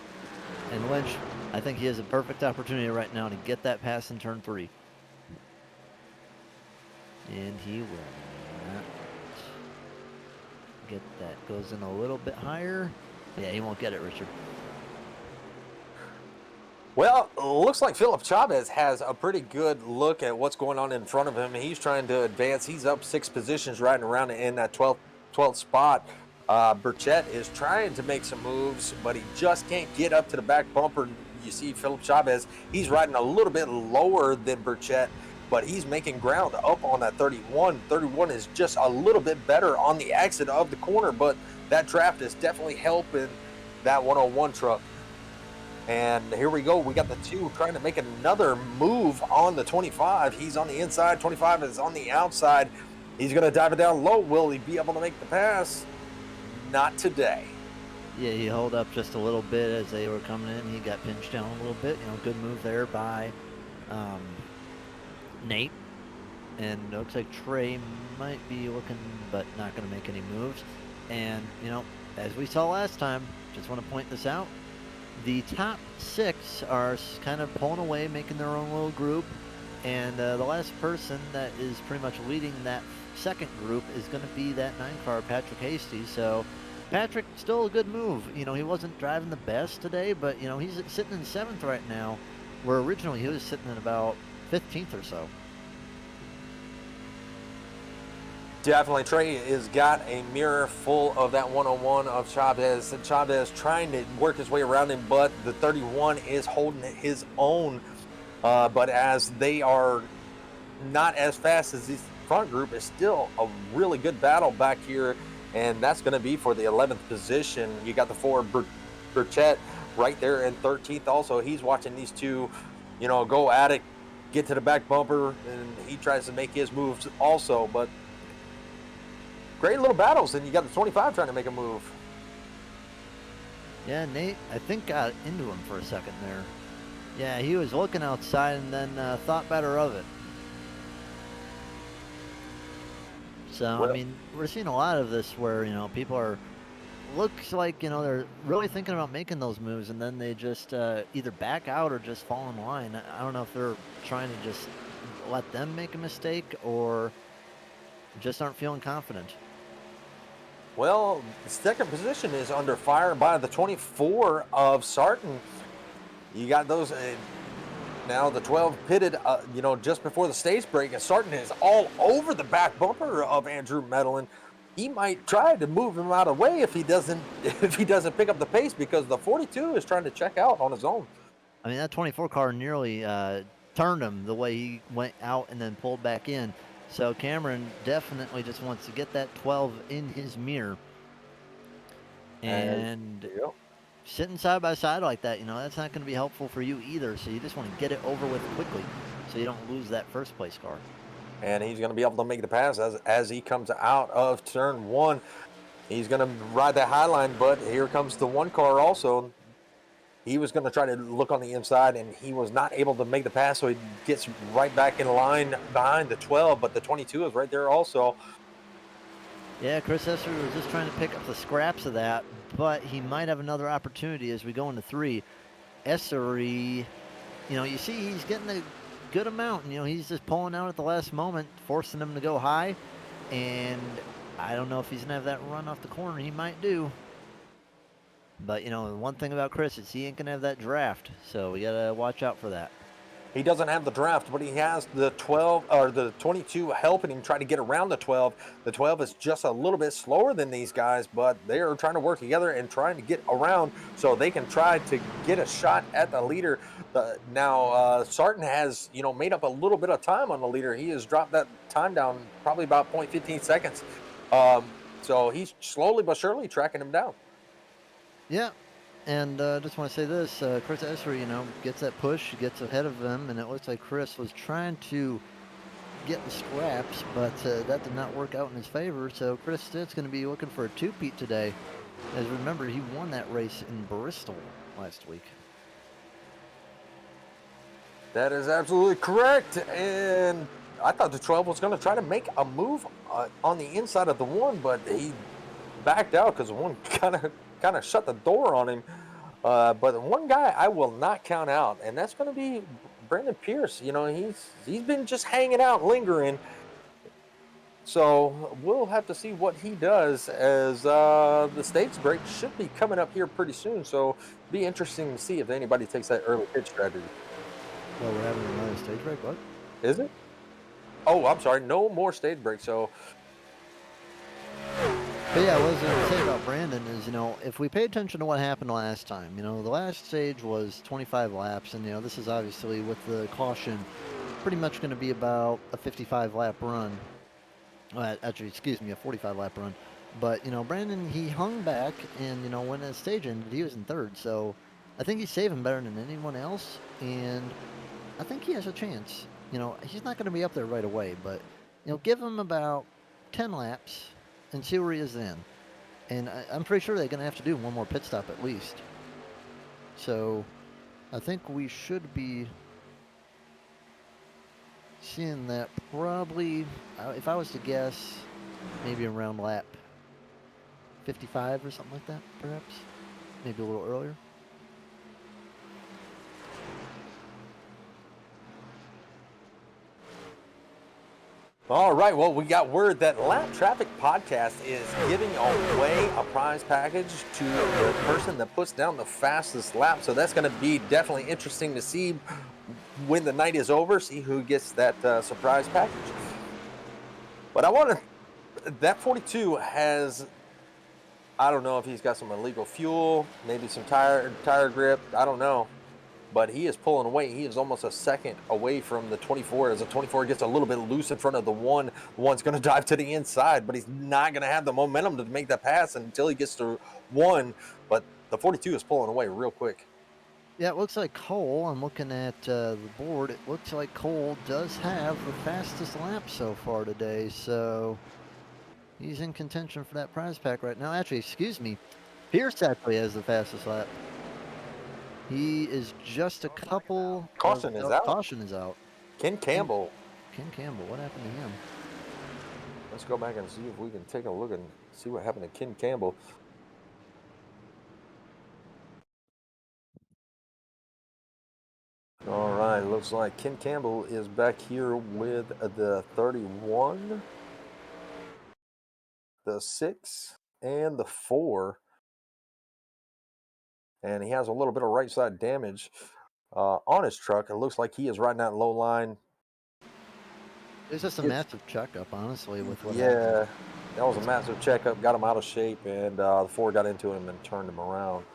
And Lynch, I think he has a perfect opportunity right now to get that pass in turn 3. And he will not get that. Goes in a little bit higher. Yeah, he won't get it, Richard. Well, looks like Philip Chavez has a pretty good look at what's going on in front of him. He's trying to advance. He's up 6 positions riding around in that 12th spot. Burchett is trying to make some moves, but he just can't get up to the back bumper. You see Philip Chavez, he's riding a little bit lower than Burchett, but he's making ground up on that 31. 31 is just a little bit better on the exit of the corner, but that draft is definitely helping that 101 truck. And here we go. We got the 2 trying to make another move on the 25. He's on the inside. 25 is on the outside. He's going to dive it down low. Will he be able to make the pass? Not today. Yeah, he held up just a little bit as they were coming in. He got pinched down a little bit. Good move there by Nate. And it looks like Trey might be looking, but not going to make any moves. And, as we saw last time, just want to point this out, the top 6 are kind of pulling away, making their own little group. And the last person that is pretty much leading that second group is going to be that 9 car, Patrick Hasty. So Patrick, still a good move. He wasn't driving the best today, but, he's sitting in 7th right now, where originally he was sitting in about 15th or so. Definitely, Trey has got a mirror full of that 101 of Chavez. Chavez trying to work his way around him, but the 31 is holding his own. But as they are not as fast as this front group, it's still a really good battle back here, and that's going to be for the 11th position. You got the 4 Burchett right there in 13th. Also, he's watching these 2, go at it, get to the back bumper, and he tries to make his moves also, but great little battles, and you got the 25 trying to make a move. Yeah, Nate, I think, got into him for a second there. Yeah, he was looking outside and then thought better of it. So, Well, I mean, we're seeing a lot of this where, people are, looks like, they're really thinking about making those moves, and then they just either back out or just fall in line. I don't know if they're trying to just let them make a mistake or just aren't feeling confident. Well, the second position is under fire by the 24 of Sarton. You got those now the 12 pitted, just before the stage break, and Sarton is all over the back bumper of Andrew Medlin. He might try to move him out of the way if he doesn't pick up the pace, because the 42 is trying to check out on his own. I mean, that 24 car nearly turned him the way he went out and then pulled back in. So Cameron definitely just wants to get that 12 in his mirror. And sitting side by side like that, that's not going to be helpful for you either. So you just want to get it over with quickly so you don't lose that first place car. And he's going to be able to make the pass as he comes out of turn 1. He's going to ride that high line, but here comes the 1 car also. He was going to try to look on the inside, and he was not able to make the pass, so he gets right back in line behind the 12, but the 22 is right there also. Yeah, Chris Esser was just trying to pick up the scraps of that, but he might have another opportunity as we go into 3. Esser, you see he's getting a good amount, and, he's just pulling out at the last moment, forcing him to go high, and I don't know if he's going to have that run off the corner. He might do. But, one thing about Chris is he ain't going to have that draft, so we got to watch out for that. He doesn't have the draft, but he has the 12 or the 22 helping him try to get around the 12. The 12 is just a little bit slower than these guys, but they are trying to work together and trying to get around so they can try to get a shot at the leader. Now, Sarton has, made up a little bit of time on the leader. He has dropped that time down probably about 0.15 seconds. So he's slowly but surely tracking him down. Yeah, and just want to say this, Chris Esser, gets that push, gets ahead of them, and it looks like Chris was trying to get the scraps, but that did not work out in his favor, so Chris Stitt's going to be looking for a 2-peat today. As remember, he won that race in Bristol last week. That is absolutely correct, and I thought the 12 was going to try to make a move on the inside of the 1, but he backed out because the 1 kind of shut the door on him. But the 1 guy I will not count out, and that's going to be Brandon Pierce. He's been just hanging out, lingering. So we'll have to see what he does as the stage break should be coming up here pretty soon. So be interesting to see if anybody takes that early pitch strategy. Well, we're having another stage break, what? Is it? Oh, I'm sorry. No more stage break. So. But yeah, what I was going to say about Brandon is, if we pay attention to what happened last time, the last stage was 25 laps, and, this is obviously with the caution pretty much going to be about a 55 lap run. Actually, excuse me, a 45 lap run. But, Brandon, he hung back, and, when the stage ended, he was in third. So I think he's saving better than anyone else, and I think he has a chance. He's not going to be up there right away, but, give him about 10 laps and see where he is then. And I'm pretty sure they're going to have to do one more pit stop at least. So I think we should be seeing that probably, if I was to guess, maybe around lap 55 or something like that, perhaps. Maybe a little earlier. All right, well, we got word that Lap Traffic Podcast is giving away a prize package to the person that puts down the fastest lap. So that's going to be definitely interesting to see when the night is over, see who gets that surprise package. But I want to, that 42 has, I don't know if he's got some illegal fuel, maybe some tire grip, I don't know. But he is pulling away. He is almost a second away from the 24. As the 24 gets a little bit loose in front of the one, the one's going to dive to the inside, but he's not going to have the momentum to make that pass until he gets to one. But the 42 is pulling away real quick. Yeah, it looks like Cole, I'm looking at the board, it looks like Cole does have the fastest lap so far today, so he's in contention for that prize pack right now. Actually, excuse me, Pierce actually has the fastest lap. He is just a couple. Caution is out. Caution is out. Ken Campbell. Ken Campbell, what happened to him? Let's go back and see if we can take a look and see what happened to Ken Campbell. All right, looks like Ken Campbell is back here with the 31, the 6, and the 4. And he has a little bit of right side damage on his truck. It looks like he is riding that low line. It's just a massive checkup, honestly, with what Yeah, happened. that was a massive checkup. Got him out of shape, and the 4 got into him and turned him around.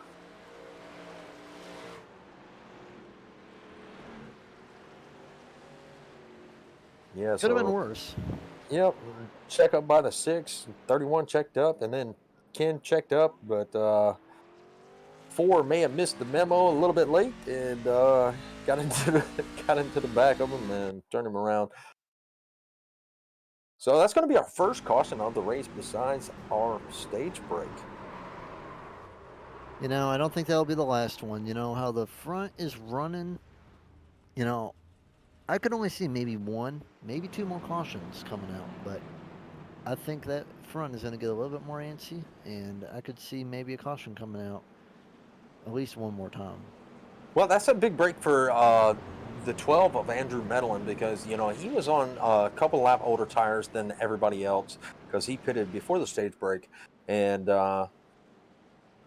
Yeah, Could have been worse. Yep, check up by the 6, 31 checked up, and then Ken checked up, but 4 may have missed the memo a little bit late and got into the back of him and turned him around. So that's going to be our first caution of the race besides our stage break. I don't think that'll be the last one. How the front is running, I could only see maybe 1, maybe 2 more cautions coming out, but I think that front is going to get a little bit more antsy, and I could see maybe a caution coming out at least one more time. Well, that's a big break for the 12 of Andrew Medlin because, he was on a couple lap older tires than everybody else because he pitted before the stage break. And,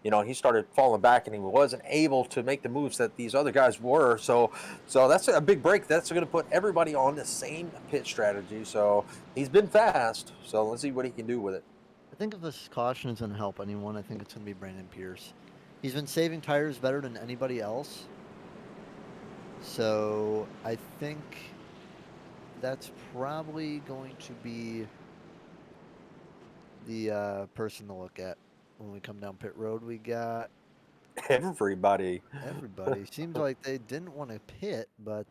he started falling back and he wasn't able to make the moves that these other guys were. So that's a big break. That's going to put everybody on the same pit strategy. So he's been fast. So let's see what he can do with it. I think if this caution is going to help anyone, I think it's going to be Brandon Pierce. He's been saving tires better than anybody else. So I think that's probably going to be the person to look at when we come down pit road. We got everybody. Seems like they didn't want to pit, but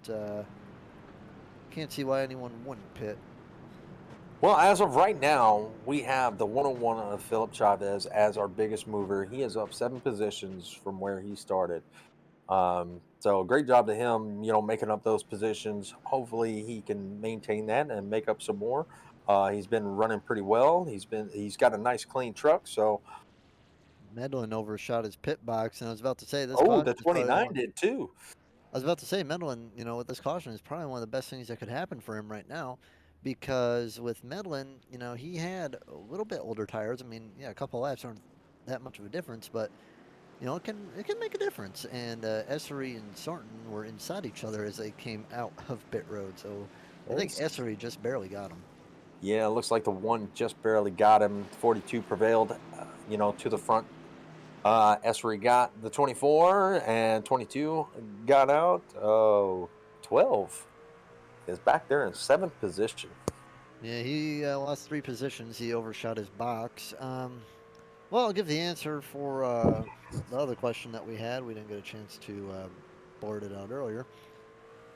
can't see why anyone wouldn't pit. Well, as of right now, we have the 101 of Philip Chavez as our biggest mover. He is up 7 positions from where he started. So great job to him, making up those positions. Hopefully he can maintain that and make up some more. He's been running pretty well. He's got a nice clean truck. So Medlin overshot his pit box, and I was about to say this. Oh, the 29 did too. I was about to say Medlin, with this caution is probably one of the best things that could happen for him right now. Because with Medlin, he had a little bit older tires. I mean, yeah, a couple of laps aren't that much of a difference, but it can make a difference. And Essery and Sarton were inside each other as they came out of pit road. So I think Essery just barely got him. Yeah, it looks like the 1 just barely got him. 42 prevailed, to the front. Essery got the 24 and 22 got out. 12 is back there in 7th position. Yeah, he lost 3 positions. He overshot his box. Well, I'll give the answer for the other question that we had. We didn't get a chance to blurt it out earlier.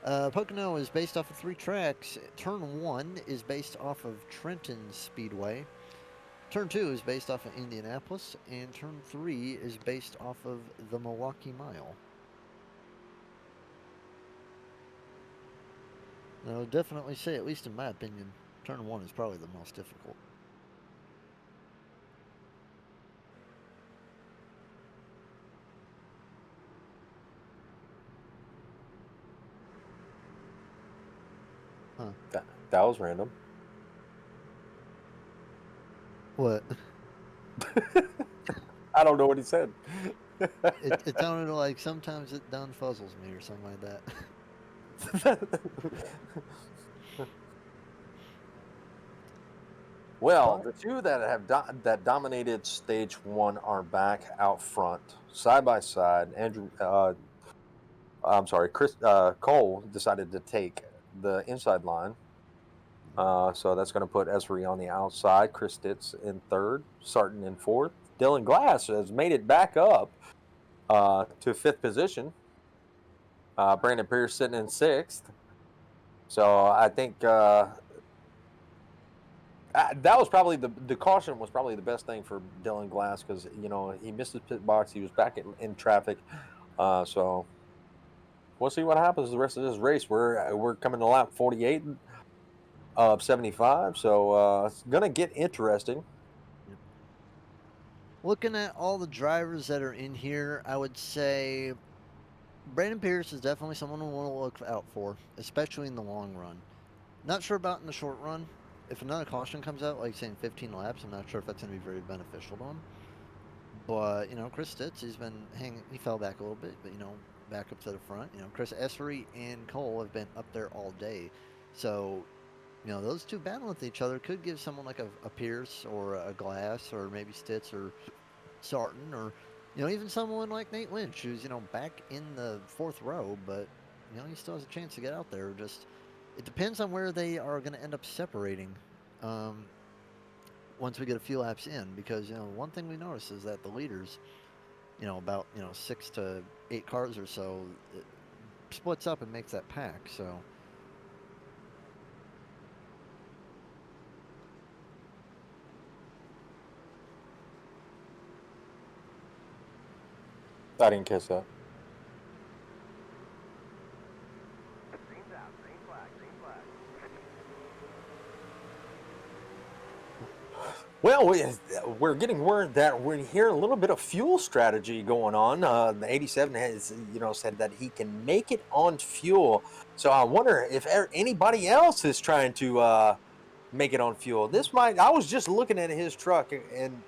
Pocono is based off of 3 tracks. Turn 1 is based off of Trenton Speedway. Turn 2 is based off of Indianapolis. And Turn 3 is based off of the Milwaukee Mile. I would definitely say, at least in my opinion, Turn 1 is probably the most difficult. Huh. That was random. What? I don't know what he said. It sounded like sometimes it done fuzzles me or something like that. Well, the two that have that dominated stage 1 are back out front, side by side. Chris Cole decided to take the inside line. So that's going to put Esri on the outside, Chris Stitz in 3rd, Sarton in 4th. Dylan Glass has made it back up to 5th position. Brandon Pierce sitting in 6th. So I think that was probably the caution was probably the best thing for Dylan Glass, because he missed his pit box. He was back in traffic. So we'll see what happens the rest of this race. We're coming to lap 48 of 75, so it's gonna get interesting. Looking at all the drivers that are in here, I would say Brandon Pierce is definitely someone we want to look out for, especially in the long run. Not sure about in the short run. If another caution comes out, like saying 15 laps, I'm not sure if that's going to be very beneficial to him. But, Chris Stitz, he fell back a little bit, but, back up to the front. Chris Essery and Cole have been up there all day. So, those two battling with each other could give someone like a Pierce or a Glass or maybe Stitz or Sarton or, even someone like Nate Lynch, who's, back in the 4th row, but, he still has a chance to get out there. It depends on where they are going to end up separating once we get a few laps in, because, one thing we notice is that the leaders, about, 6 to 8 cars or so, it splits up and makes that pack, so... I didn't catch that. Well, we're getting word that we're hearing a little bit of fuel strategy going on. The 87 has, said that he can make it on fuel. So I wonder if anybody else is trying to make it on fuel. I was just looking at his truck, and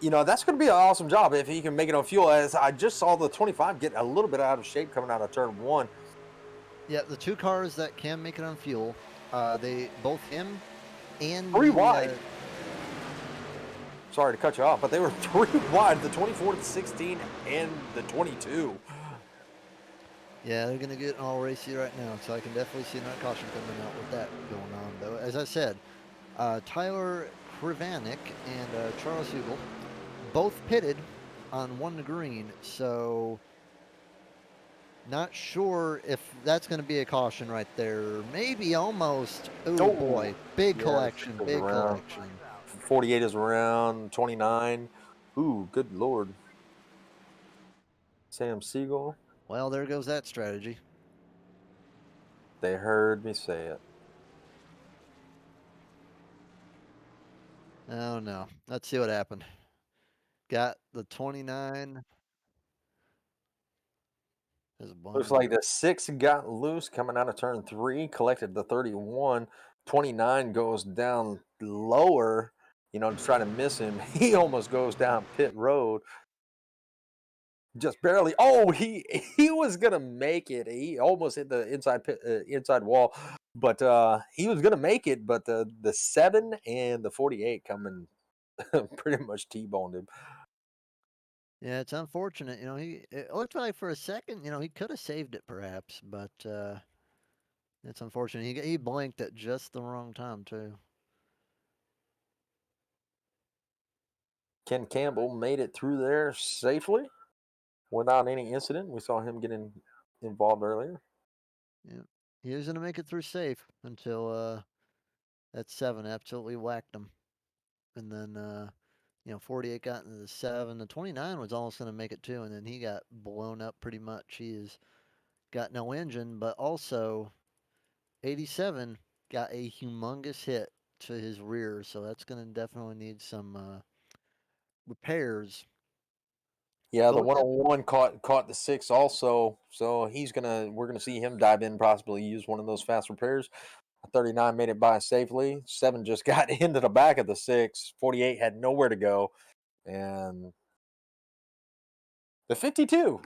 that's going to be an awesome job if he can make it on fuel. As I just saw the 25 get a little bit out of shape coming out of turn 1. Yeah, the 2 cars that can make it on fuel, both him and 3 wide. Sorry to cut you off, but they were 3 wide, the 24 to 16 and the 22. Yeah, they're going to get all racy right now, so I can definitely see another caution coming out with that going on. Though, as I said, Tyler Krivanik and Charles Hugel both pitted on 1 to green, so not sure if that's going to be a caution right there. Maybe almost. Oh boy, big collection, big collection. 48 is around 29. Ooh, good lord. Sam Siegel. Well, there goes that strategy. They heard me say it. Oh no. Let's see what happened. Got the 29. Looks like the 6 got loose coming out of turn 3, collected the 31. 29 goes down lower, to try to miss him. He almost goes down pit road. Just barely. Oh, he was gonna make it. He almost hit the inside wall, but he was gonna make it. But the 7 and the 48 coming pretty much T-boned him. Yeah, it's unfortunate. It looked like for a second, he could have saved it perhaps, but It's unfortunate. He blinked at just the wrong time too. Ken Campbell made it through there safely without any incident. We saw him getting involved earlier. Yeah, he was gonna make it through safe until that 7 absolutely whacked him, and then 48 got into the 7. The 29 was almost gonna make it too, and then he got blown up pretty much. He has got no engine, but also 87 got a humongous hit to his rear, so that's gonna definitely need some repairs. Yeah, the But with that, 101 caught the 6 also, so we're gonna see him dive in, possibly use one of those fast repairs. 39 made it by safely. 7 just got into the back of the 6. 48 had nowhere to go, and the 52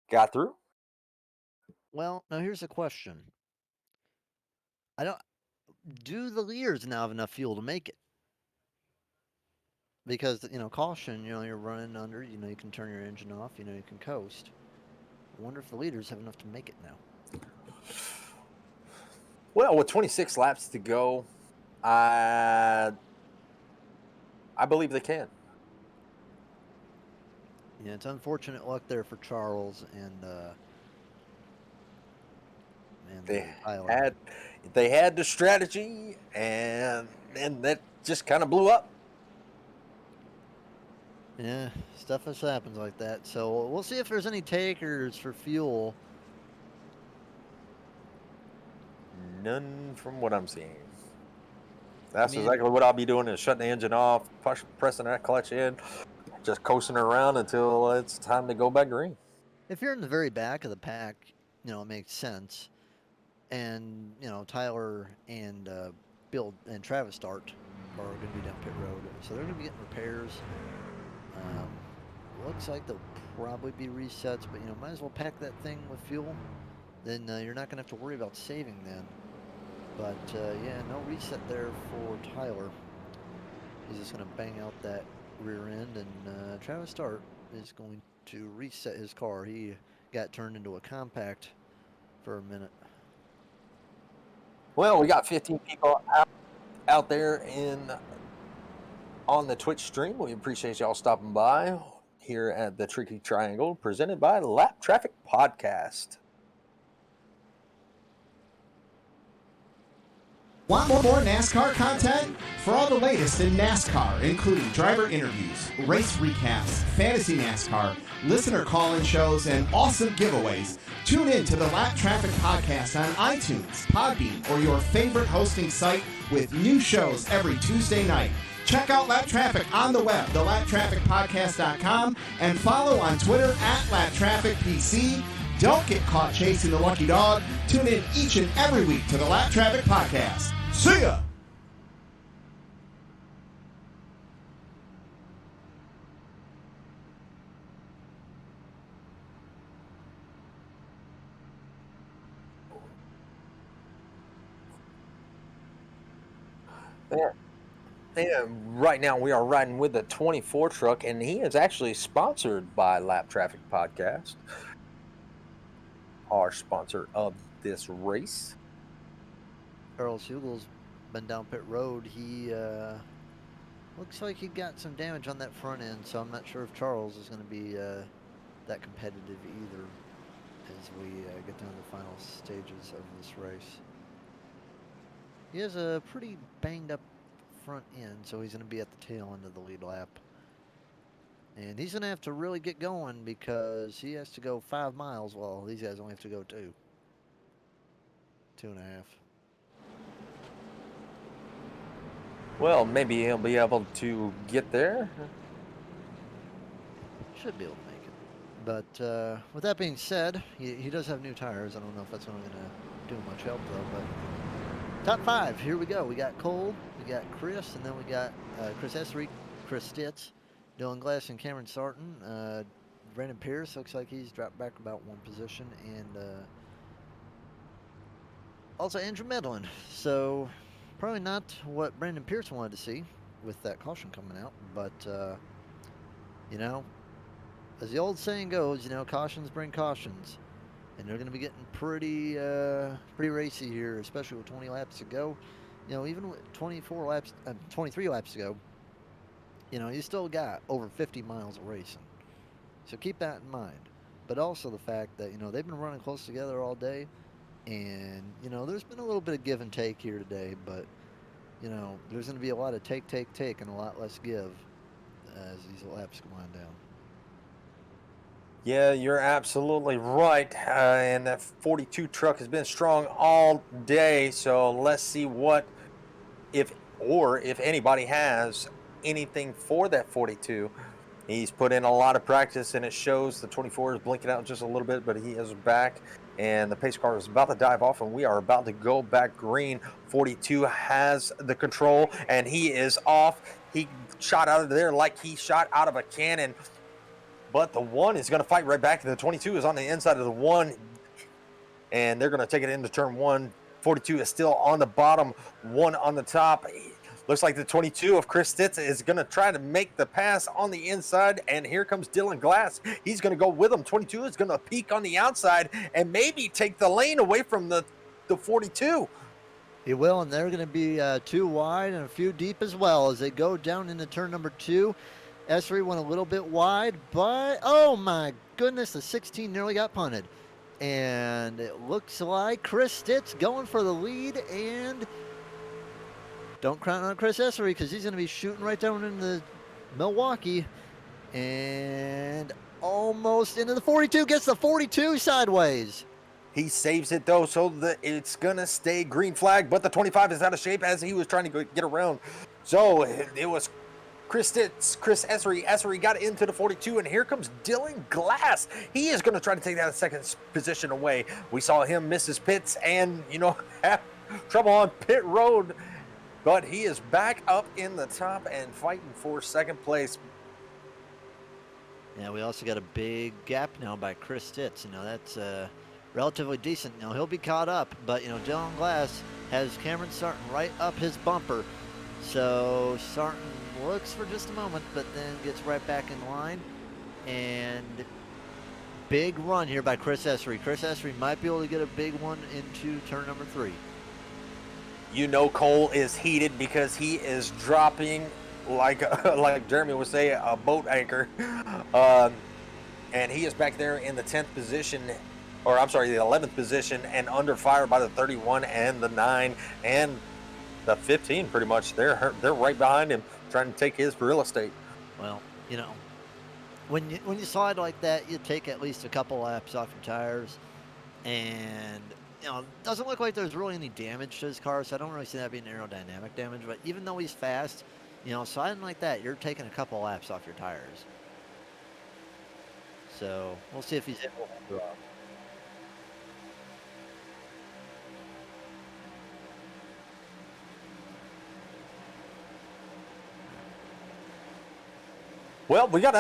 got through. well, now here's a question. Do the leaders now have enough fuel to make it? Because caution, you're running under, you can turn your engine off, you can coast. I wonder if the leaders have enough to make it now. Well, with 26 laps to go, I believe they can. Yeah, it's unfortunate luck there for Charles and Tyler. They had the strategy, and that just kind of blew up. Yeah, stuff just happens like that. So we'll see if there's any takers for fuel. None from what I'm seeing. That's exactly what I'll be doing, is shutting the engine off, pressing that clutch in, just coasting around until it's time to go back green. If you're in the very back of the pack, it makes sense. And, Tyler and Bill and Travis Start are going to be down pit road. So they're going to be getting repairs. Looks like they'll probably be resets, but, might as well pack that thing with fuel. Then you're not going to have to worry about saving then. But, yeah, no reset there for Tyler. He's just going to bang out that rear end, and Travis Start is going to reset his car. He got turned into a compact for a minute. Well, we got 15 people out there on the Twitch stream. We appreciate y'all stopping by here at the Tricky Triangle, presented by Lap Traffic Podcast. Want more NASCAR content? For all the latest in NASCAR, including driver interviews, race recaps, fantasy NASCAR, listener call-in shows, and awesome giveaways, tune in to the Lap Traffic Podcast on iTunes, Podbean, or your favorite hosting site with new shows every Tuesday night. Check out Lap Traffic on the web, thelaptrafficpodcast.com, and follow on Twitter at LapTrafficPC. Don't get caught chasing the lucky dog. Tune in each and every week to the Lap Traffic Podcast. See ya! And right now we are riding with the 24 truck, and he is actually sponsored by Lap Traffic Podcast, our sponsor of this race. Charles Hugel's been down pit road. He looks like he got some damage on that front end, so I'm not sure if Charles is going to be that competitive either as we get down to the final stages of this race. He has a pretty banged up front end, so he's going to be at the tail end of the lead lap. And he's going to have to really get going because he has to go 5 miles while these guys only have to go 2. 2.5. Well, maybe he'll be able to get there. Should be able to make it. But with that being said, he does have new tires. I don't know if that's only going to do much help, though. But top 5, here we go. We got Cole, we got Chris, and then we got Chris Essery, Chris Stitz, Dylan Glass, and Cameron Sarton. Brandon Pierce looks like he's dropped back about 1 position, and also Andrew Medlin. So probably not what Brandon Pierce wanted to see with that caution coming out, but as the old saying goes, cautions bring cautions. and they're going to be getting pretty racy here, especially with 20 laps to go. You know, even with 23 laps to go, you know, you still got over 50 miles of racing. So keep that in mind. But also the fact that, you know, they've been running close together all day, and, you know, there's been a little bit of give and take here today, but, you know, there's going to be a lot of take, and a lot less give as these laps go on down. Yeah, you're absolutely right. And that 42 truck has been strong all day. So let's see if anybody has anything for that 42. He's put in a lot of practice, and it shows. The 24 is blinking out just a little bit, but he is back. And the pace car is about to dive off, and we are about to go back green. 42 has the control, and he is off. He shot out of there like he shot out of a cannon. But the 1 is going to fight right back. The 22 is on the inside of the 1, and they're going to take it into turn 1. 42 is still on the bottom, 1 on the top. Looks like the 22 of Chris Stitz is going to try to make the pass on the inside, and here comes Dylan Glass. He's going to go with him. 22 is going to peek on the outside and maybe take the lane away from the 42. He will, and they're going to be 2 wide and a few deep as well as they go down into turn number 2. Esri went a little bit wide, but oh my goodness, the 16 nearly got punted. And it looks like Chris Stitz going for the lead, and don't count on Chris Esri because he's going to be shooting right down into Milwaukee and almost into the 42, gets the 42 sideways. He saves it though, so that it's going to stay green flag, but the 25 is out of shape as he was trying to get around. So it was Chris Stitz, Chris Esri. Esri got into the 42, and here comes Dylan Glass. He is going to try to take that second position away. We saw him miss his pits and, you know, have trouble on pit road, but he is back up in the top and fighting for second place. Yeah, we also got a big gap now by Chris Stitz. You know, that's relatively decent. You know, he'll be caught up, but, you know, Dylan Glass has Cameron Sarton right up his bumper. So Sarton looks for just a moment, but then gets right back in line. And big run here by Chris Esri. Chris Esri might be able to get a big one into turn number 3. You know Cole is heated because he is dropping like Jeremy would say, a boat anchor. And he is back there in the 10th position, or I'm sorry, the 11th position, and under fire by the 31 and the 9 and the 15 pretty much. They're right behind him trying to take his real estate. Well, you know, when you slide like that, you take at least a couple laps off your tires, and you know, it doesn't look like there's really any damage to his car, so I don't really see that being aerodynamic damage. But even though he's fast, you know, sliding like that, you're taking a couple laps off your tires. So we'll see if he's able to drop. Well, we got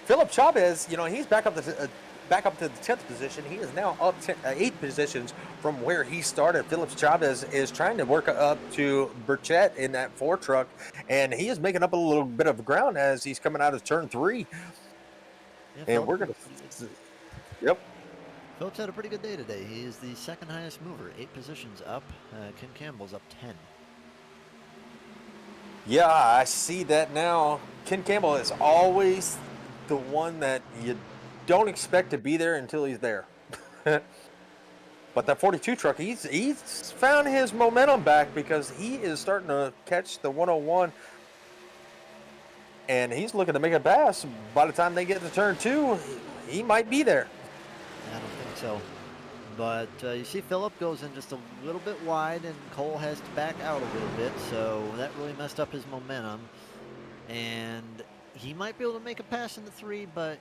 Philip Chavez. You know, he's back up to the 10th position. He is now up 8 positions from where he started. Philip Chavez is trying to work up to Burchett in that 4 truck, and he is making up a little bit of ground as he's coming out of turn 3. Yeah, and we're gonna. Yep. Phillips had a pretty good day today. He is the second highest mover, 8 positions up. Ken Campbell's up 10. Yeah, I see that now. Ken Campbell is always the one that you don't expect to be there until he's there. But that 42 truck, he's found his momentum back because he is starting to catch the 101. And he's looking to make a pass. By the time they get to turn 2, he might be there. I don't think so. But you see Phillip goes in just a little bit wide, and Cole has to back out a little bit, so that really messed up his momentum. And he might be able to make a pass in the 3, but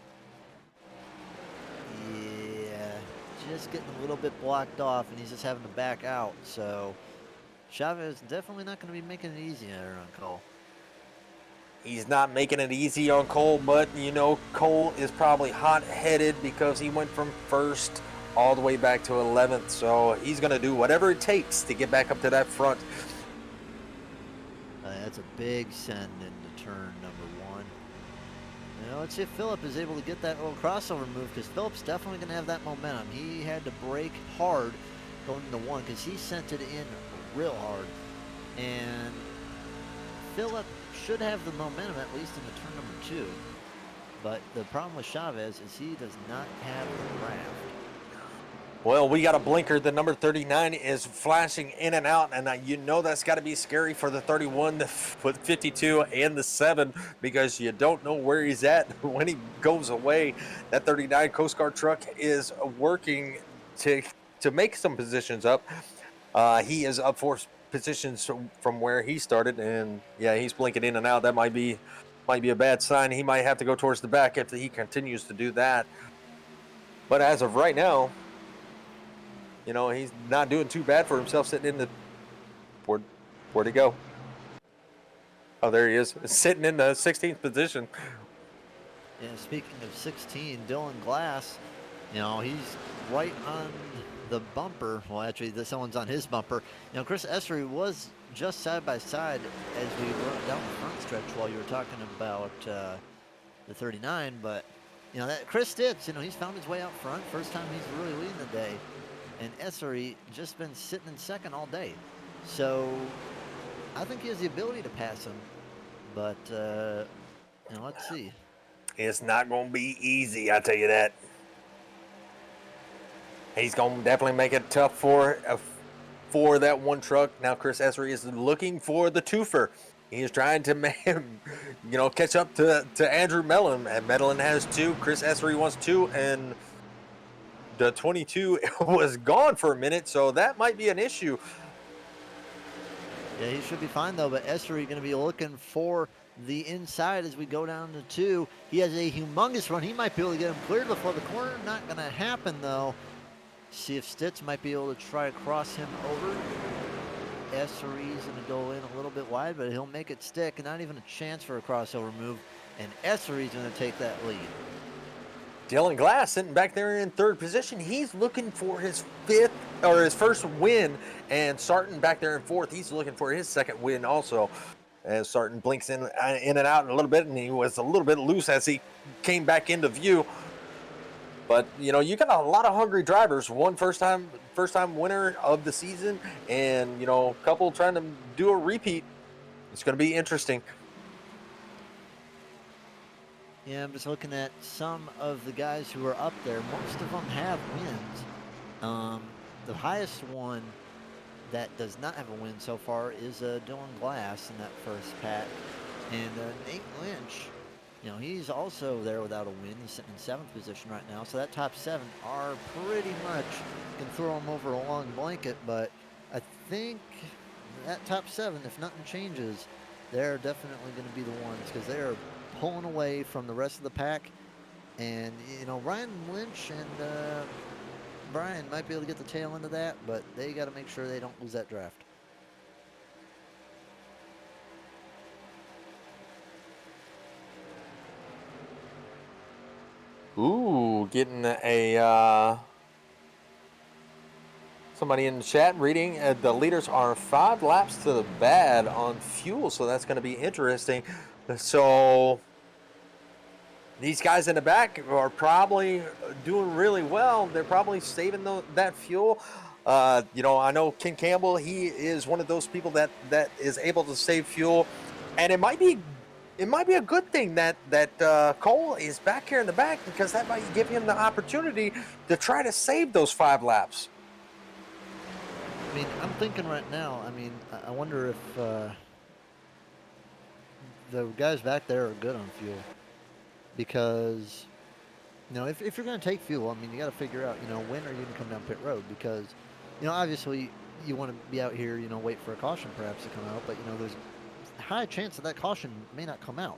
yeah, just getting a little bit blocked off, and he's just having to back out. So Chavez definitely not going to be making it easy there on Cole. He's not making it easy on Cole, but, you know, Cole is probably hot-headed because he went from first all the way back to 11th, so he's going to do whatever it takes to get back up to that front. That's a big send into turn number 1. Now let's see if Phillip is able to get that little crossover move, because Phillip's definitely going to have that momentum. He had to brake hard going into one because he sent it in real hard. And Phillip should have the momentum at least in the turn number 2. But the problem with Chavez is he does not have the draft. Well, we got a blinker. The number 39 is flashing in and out, and you know that's got to be scary for the 31, the 52, and the 7, because you don't know where he's at when he goes away. That 39 Coast Guard truck is working to make some positions up. He is up 4 positions from where he started, and yeah, he's blinking in and out. That might be a bad sign. He might have to go towards the back if he continues to do that. But as of right now, you know, he's not doing too bad for himself sitting in the... Where'd he go? Oh, there he is. Sitting in the 16th position. Yeah, speaking of 16, Dylan Glass, you know, he's right on the bumper. Well, actually, someone's on his bumper. You know, Chris Essery was just side by side as we went down the front stretch while you were talking about the 39. But, you know, that Chris Stitz, you know, he's found his way out front. First time he's really leading the day. And Essery just been sitting in second all day. So I think he has the ability to pass him. But, you know, let's see. It's not going to be easy, I tell you that. He's going to definitely make it tough for that one truck. Now Chris Essery is looking for the twofer. He's trying to, you know, catch up to Andrew Mellon. And Mellon has 2. Chris Essery wants 2, and the 22 was gone for a minute, so that might be an issue. Yeah, he should be fine though, but Essery going to be looking for the inside as we go down to 2. He has a humongous run. He might be able to get him cleared before the corner. Not going to happen though. See if Stitz might be able to try to cross him over. Essery's going to go in a little bit wide, but he'll make it stick. Not even a chance for a crossover move, and Essery's going to take that lead. Dylan Glass sitting back there in 3rd position. He's looking for his 5th or his first win, and Sarton back there in 4th. He's looking for his 2nd win also. As Sarton blinks in and out a little bit, and he was a little bit loose as he came back into view. But you know, you got a lot of hungry drivers. One first time winner of the season, and you know, a couple trying to do a repeat. It's going to be interesting. Yeah, I'm just looking at some of the guys who are up there. Most of them have wins. The highest one that does not have a win so far is Dylan Glass in that first pack. And Nate Lynch, you know, he's also there without a win. He's sitting in 7th position right now. So that top 7 are pretty much, can throw him over a long blanket. But I think that top 7, if nothing changes, they're definitely going to be the ones, because they are pulling away from the rest of the pack. And you know, Ryan Lynch and Brian might be able to get the tail end of that, but they got to make sure they don't lose that draft. Ooh, getting a somebody in the chat reading the leaders are 5 laps to the bad on fuel, so that's going to be interesting. So these guys in the back are probably doing really well. They're probably saving that fuel. You know, I know Ken Campbell, he is one of those people that is able to save fuel, and it might be a good thing that Cole is back here in the back, because that might give him the opportunity to try to save those 5 laps. I mean, I'm thinking right now, I mean, I wonder if the guys back there are good on fuel. Because, you know, if you're going to take fuel, I mean, you got to figure out, you know, when are you going to come down pit road? Because, you know, obviously you want to be out here, you know, wait for a caution perhaps to come out. But, you know, there's a high chance that caution may not come out.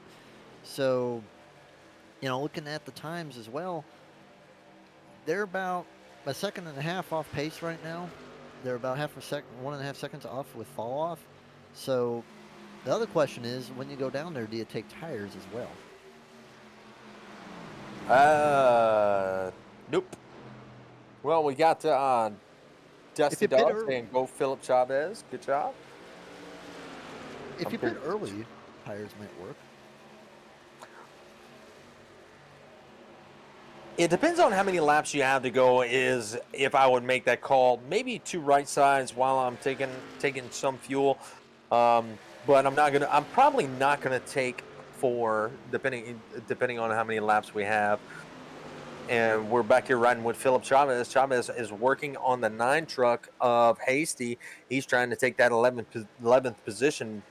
So, you know, looking at the times as well, they're about a 1.5 seconds off pace right now. They're about 1.5 seconds off with fall off. So the other question is, when you go down there, do you take tires as well? Nope. Well, we got Dusty Dog saying go Phillip Chavez. Good job. If you pit early, tires might work. It depends on how many laps you have to go. Is if I would make that call, maybe 2 right sides while I'm taking some fuel. But I'm probably not gonna take 4, depending on how many laps we have. And we're back here riding with Philip Chavez. Chavez is working on the 9 truck of Hasty. He's trying to take that 11th position,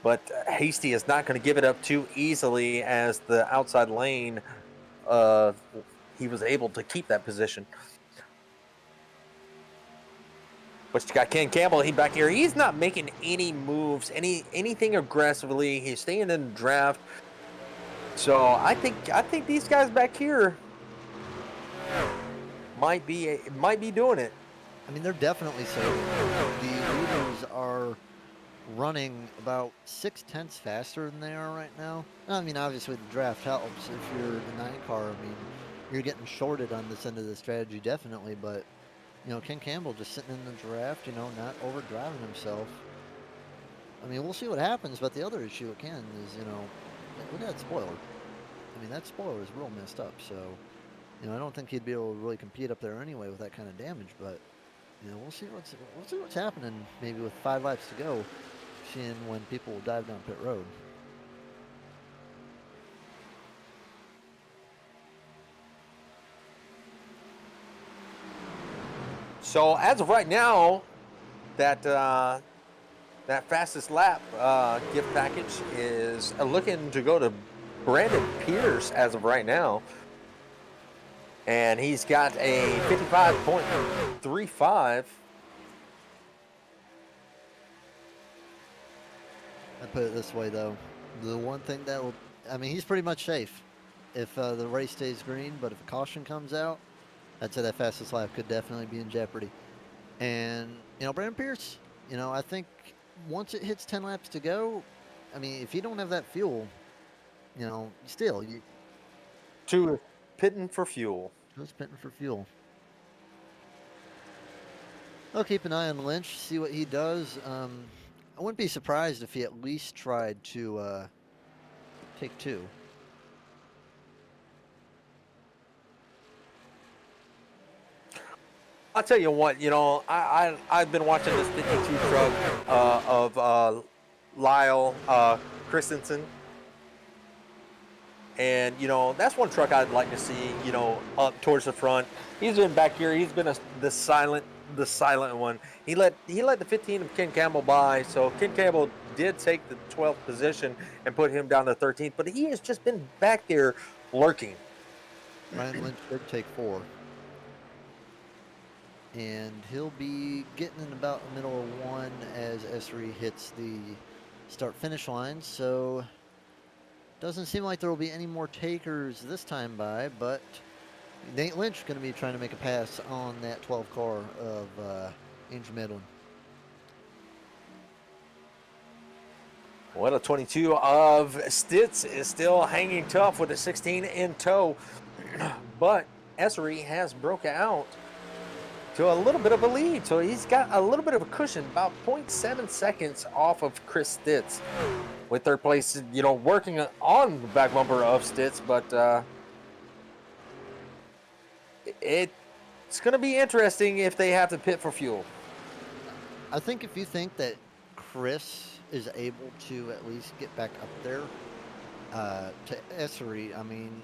but Hasty is not going to give it up too easily, as the outside lane, he was able to keep that position. But you got Ken Campbell. He back here. He's not making any moves, anything aggressively. He's staying in the draft. So I think these guys back here might be doing it. I mean, they're definitely safe. The leaders are running about 0.6 faster than they are right now. I mean, obviously the draft helps. If you're the 9 car, I mean, you're getting shorted on this end of the strategy, definitely. But Ken Campbell just sitting in the draft, not overdriving himself. I mean, we'll see what happens. But the other issue with Ken is, look at that spoiler. I mean, that spoiler is real messed up. So, I don't think he'd be able to really compete up there anyway with that kind of damage. But we'll see what's happening. Maybe with 5 laps to go, seeing when people will dive down pit road. So as of right now, that fastest lap gift package is looking to go to Brandon Pierce as of right now. And he's got a 55.35. I put it this way, though. The one thing he's pretty much safe if the race stays green, but if a caution comes out, I'd say that fastest lap could definitely be in jeopardy. And, Brandon Pierce, I think once it hits 10 laps to go, I mean, if you don't have that fuel, still, To pitting for fuel. Just pitting for fuel. I'll keep an eye on Lynch, see what he does. I wouldn't be surprised if he at least tried to take 2. I'll tell you what, I've been watching this 52 truck of Lyle Christensen. And, that's one truck I'd like to see, up towards the front. He's been back here. He's been the silent one. He let the 15 of Ken Campbell by. So Ken Campbell did take the 12th position and put him down to 13th. But he has just been back there lurking. Ryan Lynch did take 4. And he'll be getting in about the middle of 1 as Esri hits the start-finish line. So doesn't seem like there will be any more takers this time by, but Nate Lynch going to be trying to make a pass on that 12 car of Angel Medlin. Well, a 22 of Stitz is still hanging tough with a 16 in tow, but Esri has broke out to a little bit of a lead, so he's got a little bit of a cushion, about 0.7 seconds off of Chris Stitz. With third place, working on the back bumper of Stitz, but it's going to be interesting if they have to pit for fuel. I think if you think that Chris is able to at least get back up there to Esri, I mean,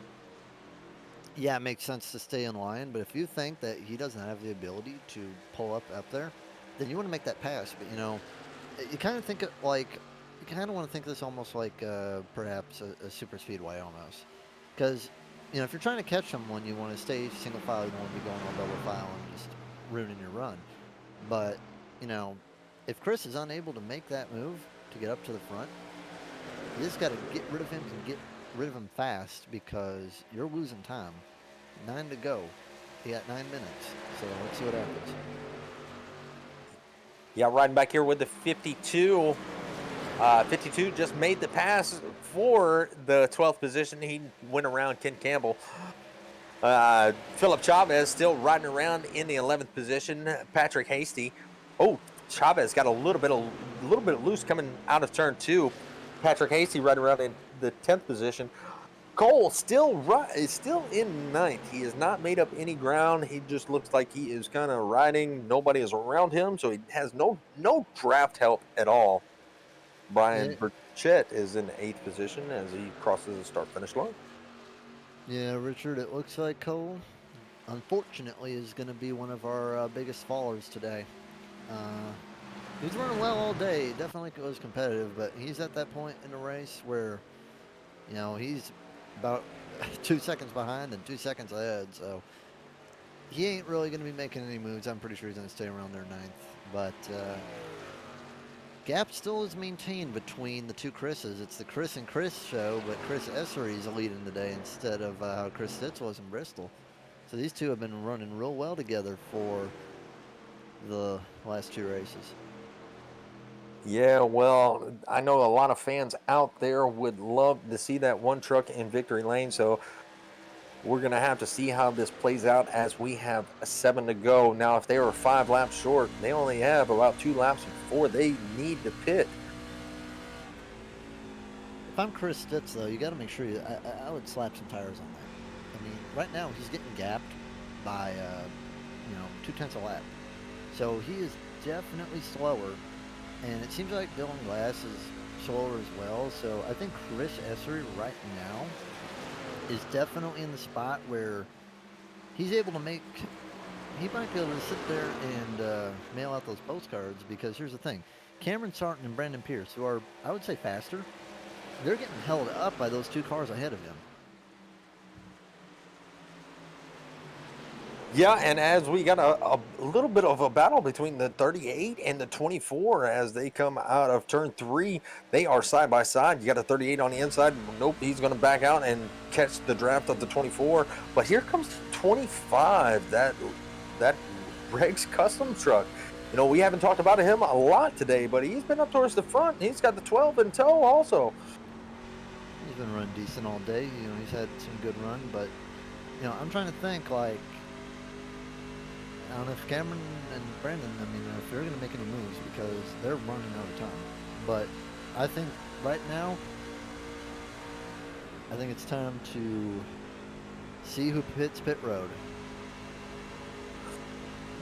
yeah, it makes sense to stay in line, but if you think that he doesn't have the ability to pull up there, then you want to make that pass. But, you kind of think it like, you kind of want to think of this almost like perhaps a super speedway almost. Because, if you're trying to catch someone, you want to stay single file, you don't want to be going on double file and just ruining your run. But, if Chris is unable to make that move to get up to the front, you just got to get rid of him and get rid of him fast, because you're losing time. 9 to go. You got 9 minutes. So let's see what happens. Yeah, riding back here with the 52. 52 just made the pass for the 12th position. He went around Ken Campbell. Philip Chavez still riding around in the 11th position. Patrick Hasty. Oh, Chavez got a little bit of loose coming out of turn 2. Patrick Hasty riding around in the 10th position. Cole is still in ninth. He has not made up any ground. He just looks like he is kind of riding. Nobody is around him, so he has no draft help at all. Brian Burchett is in 8th position as he crosses the start-finish line. Yeah, Richard, it looks like Cole, unfortunately, is going to be one of our biggest fallers today. He's running well all day. Definitely was competitive, but he's at that point in the race where, he's about 2 seconds behind and 2 seconds ahead. So he ain't really going to be making any moves. I'm pretty sure he's going to stay around their 9th. But gap still is maintained between the two Chris's. It's the Chris and Chris show, but Chris Essery is leading today instead of how Chris Stitz was in Bristol. So these two have been running real well together for the last 2 races. Yeah, well, I know a lot of fans out there would love to see that one truck in victory lane, so we're going to have to see how this plays out as we have 7 to go. Now, if they were 5 laps short, they only have about 2 laps before they need to pit. If I'm Chris Stitz, though, you got to make sure I would slap some tires on that. I mean, right now he's getting gapped by 2/10 a lap, so he is definitely slower. And it seems like Dylan Glass is slower as well. So I think Chris Essery right now is definitely in the spot where he's able to he might be able to sit there and mail out those postcards, because here's the thing. Cameron Sarton and Brandon Pierce, who are, I would say, faster, they're getting held up by those 2 cars ahead of him. Yeah, and as we got a little bit of a battle between the 38 and the 24 as they come out of turn 3, they are side by side. You got a 38 on the inside. Nope, he's going to back out and catch the draft of the 24. But here comes the 25, that Regs Custom truck. We haven't talked about him a lot today, but he's been up towards the front. He's got the 12 in tow also. He's been running decent all day. He's had some good run, but I'm trying to think, like, I don't know if Cameron and Brandon, if they're going to make any moves, because they're running out of time. But I think right now, it's time to see who pits pit road.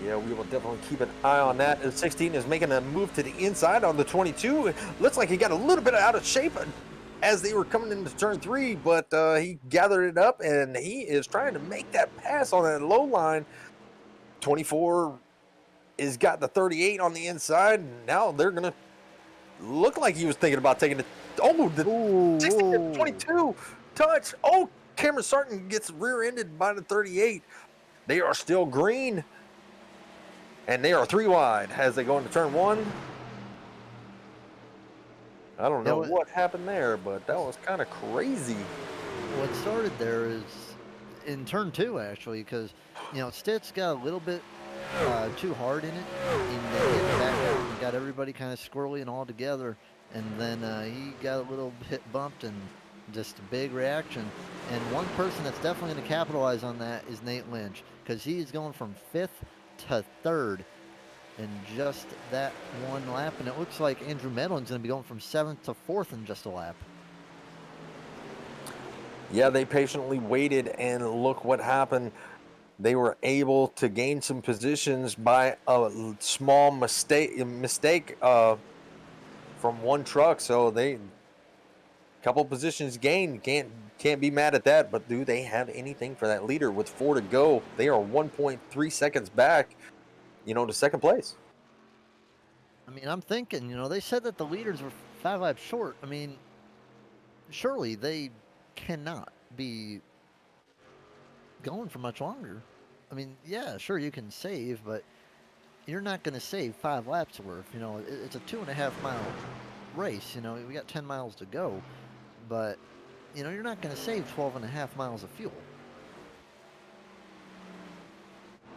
Yeah, we will definitely keep an eye on that. The 16 is making a move to the inside on the 22. It looks like he got a little bit out of shape as they were coming into turn 3, but he gathered it up, and he is trying to make that pass on that low line. 24 has got the 38 on the inside. Now they're going to look like he was thinking about taking it. Oh, the 16, 22 touch. Oh, Cameron Sarton gets rear-ended by the 38. They are still green, and they are 3 wide as they go into turn 1. I don't know what happened there, but that was kind of crazy. What started there is in turn 2, actually, because Stitz got a little bit too hard in it, and then getting back out and got everybody kind of squirrely and all together, and then he got a little bit bumped and just a big reaction. And one person that's definitely going to capitalize on that is Nate Lynch, because he's going from 5th to 3rd in just that one lap, and it looks like Andrew Medlin's going to be going from 7th to 4th in just a lap. Yeah, they patiently waited, and look what happened. They were able to gain some positions by a small mistake from one truck. So they couple positions gained. Can't be mad at that. But do they have anything for that leader with 4 to go? They are 1.3 seconds back, to second place. I'm thinking, they said that the leaders were 5 laps short. Surely they cannot be going for much longer. Yeah, sure, you can save, but you're not going to save 5 laps worth. It's a 2.5 mile race. We got 10 miles to go, but you're not going to save 12.5 miles of fuel.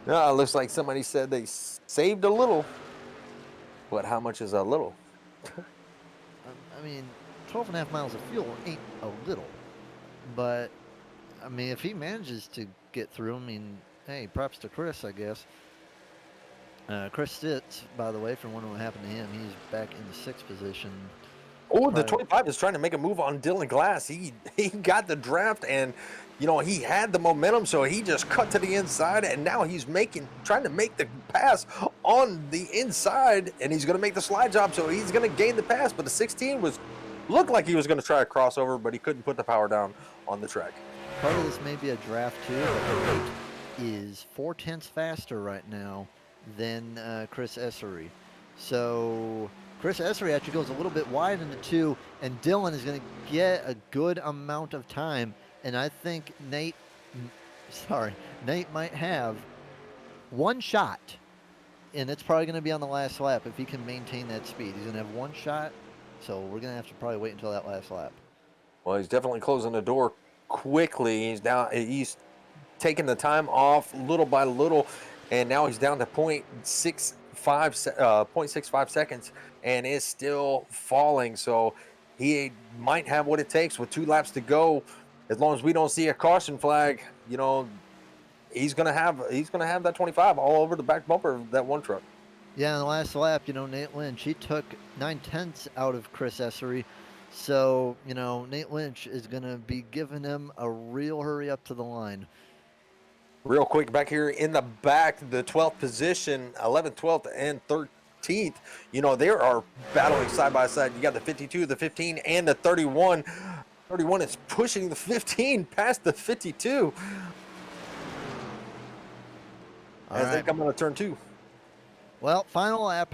No, it looks like somebody said they saved a little, but how much is a little? 12.5 miles of fuel ain't a little, but if he manages to get through, hey, props to Chris, I guess. Chris Stitz, by the way, from what happened to him, he's back in the 6th position Oh, the Probably- 25 is trying to make a move on Dylan Glass. He got the draft, and he had the momentum, so he just cut to the inside, and now he's trying to make the pass on the inside, and he's going to make the slide job, so he's going to gain the pass. But the 16 looked like he was going to try a crossover, but he couldn't put the power down on the track. Part of this may be a draft too, but Nate is 4/10 faster right now than Chris Essery. So Chris Essery actually goes a little bit wide in the 2, and Dylan is going to get a good amount of time. And I think Nate might have one shot, and it's probably going to be on the last lap if he can maintain that speed. He's going to have one shot, so we're going to have to probably wait until that last lap. Well, he's definitely closing the door quickly. He's taking the time off little by little, and now he's down to 0.65 seconds and is still falling. So he might have what it takes with 2 laps to go. As long as we don't see a caution flag, he's gonna have that 25 all over the back bumper of that one truck. Yeah, in the last lap, Nate Lynch, he took 9/10 out of Chris Essery. So, Nate Lynch is going to be giving him a real hurry up to the line. Real quick, back here in the back, the 12th position, 11th, 12th, and 13th, they are battling side by side. You got the 52, the 15, and the 31. 31 is pushing the 15 past the 52 as they come out of turn 2. Well, final lap.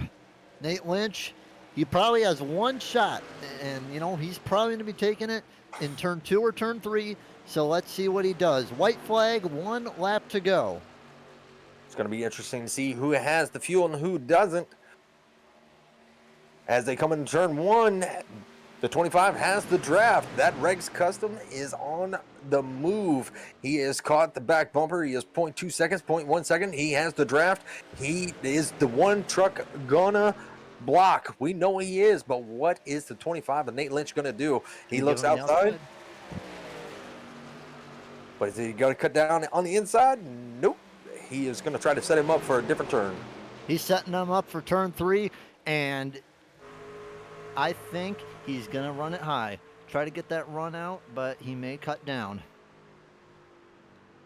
Nate Lynch, he probably has one shot, and, he's probably going to be taking it in turn 2 or turn 3. So let's see what he does. White flag, 1 lap to go. It's going to be interesting to see who has the fuel and who doesn't. As they come in turn 1, the 25 has the draft. That Regs Custom is on the move. He has caught the back bumper. He has 0.2 seconds, 0.1 second. He has the draft. He is the one truck gonna block. We know he is, but what is the 25 and Nate Lynch gonna do? He looks outside. But is he going to cut down on the inside? Nope. He is going to try to set him up for a different turn. He's setting him up for turn 3, and I think he's going to run it high. Try to get that run out, but he may cut down.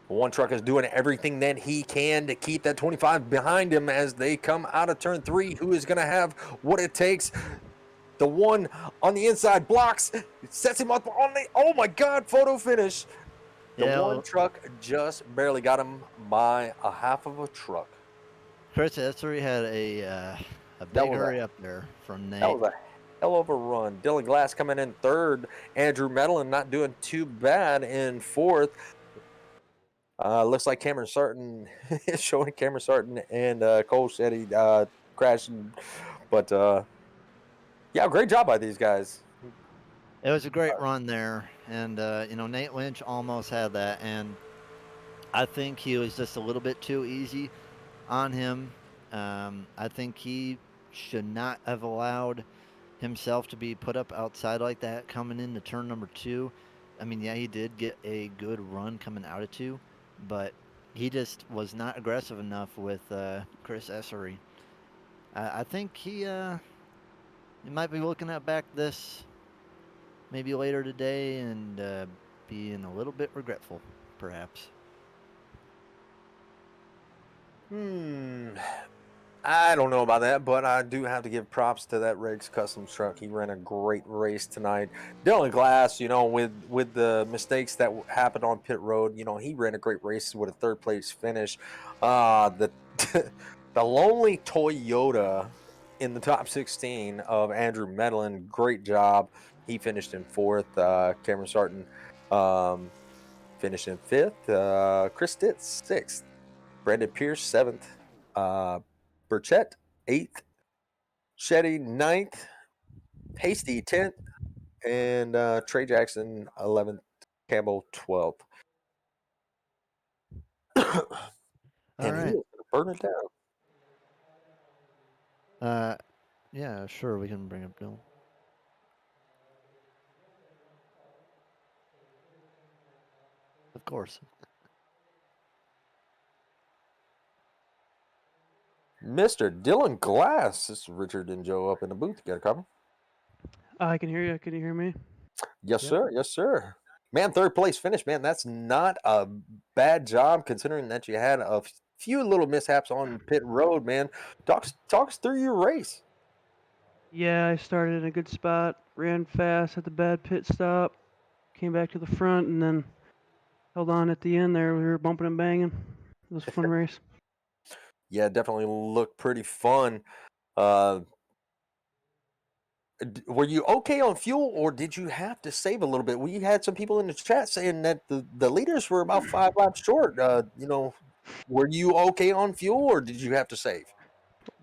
One truck is doing everything that he can to keep that 25 behind him as they come out of turn 3. Who is going to have what it takes? The one on the inside blocks, sets him up on the, oh my God, photo finish. The one truck just barely got him by a half of a truck. Chris Essery had a big hurry up there from Nate. That was a hell of a run. Dylan Glass coming in 3rd. Andrew Medlin not doing too bad in 4th. Looks like Cameron Sarton is showing Cameron Sarton and Cole Shetty crashing. But, yeah, great job by these guys. It was a great run there, and Nate Lynch almost had that, and I think he was just a little bit too easy on him. I think he should not have allowed himself to be put up outside like that coming into turn number 2. I mean, yeah, he did get a good run coming out of 2, but he just was not aggressive enough with Chris Essery. I think he might be looking at back this maybe later today and being a little bit regretful, perhaps. I don't know about that, but I do have to give props to that Regs Customs truck. He ran a great race tonight. Dylan Glass, with the mistakes that happened on pit road, he ran a great race with a 3rd place finish. The lonely Toyota in the top 16 of Andrew Medlin, great job. He finished in 4th. Cameron Sarton finished in 5th. Chris Stitz, 6th. Brandon Pierce, 7th. Burchett, 8th. Shetty, 9th. Hasty, 10th. And Trey Jackson, 11th. Campbell, 12th. And right. he is going to burn it down. Yeah, sure, we can bring up Dylan. Of course. Mr. Dylan Glass. This is Richard and Joe up in the booth. You got a copy? I can hear you. Can you hear me? Yes, Yep. sir. Yes, sir. Man, third place finish, man. That's not a bad job considering that you had a few little mishaps on pit road, man. Talk us through your race. Yeah, I started in a good spot, ran fast, had the bad pit stop, came back to the front, and then held on at the end there. We were bumping and banging. It was a fun race. Yeah, definitely looked pretty fun. Uh, were you okay on fuel, or did you have to save a little bit? We had some people in the chat saying that the leaders were about 5 laps short. Were you okay on fuel, or did you have to save?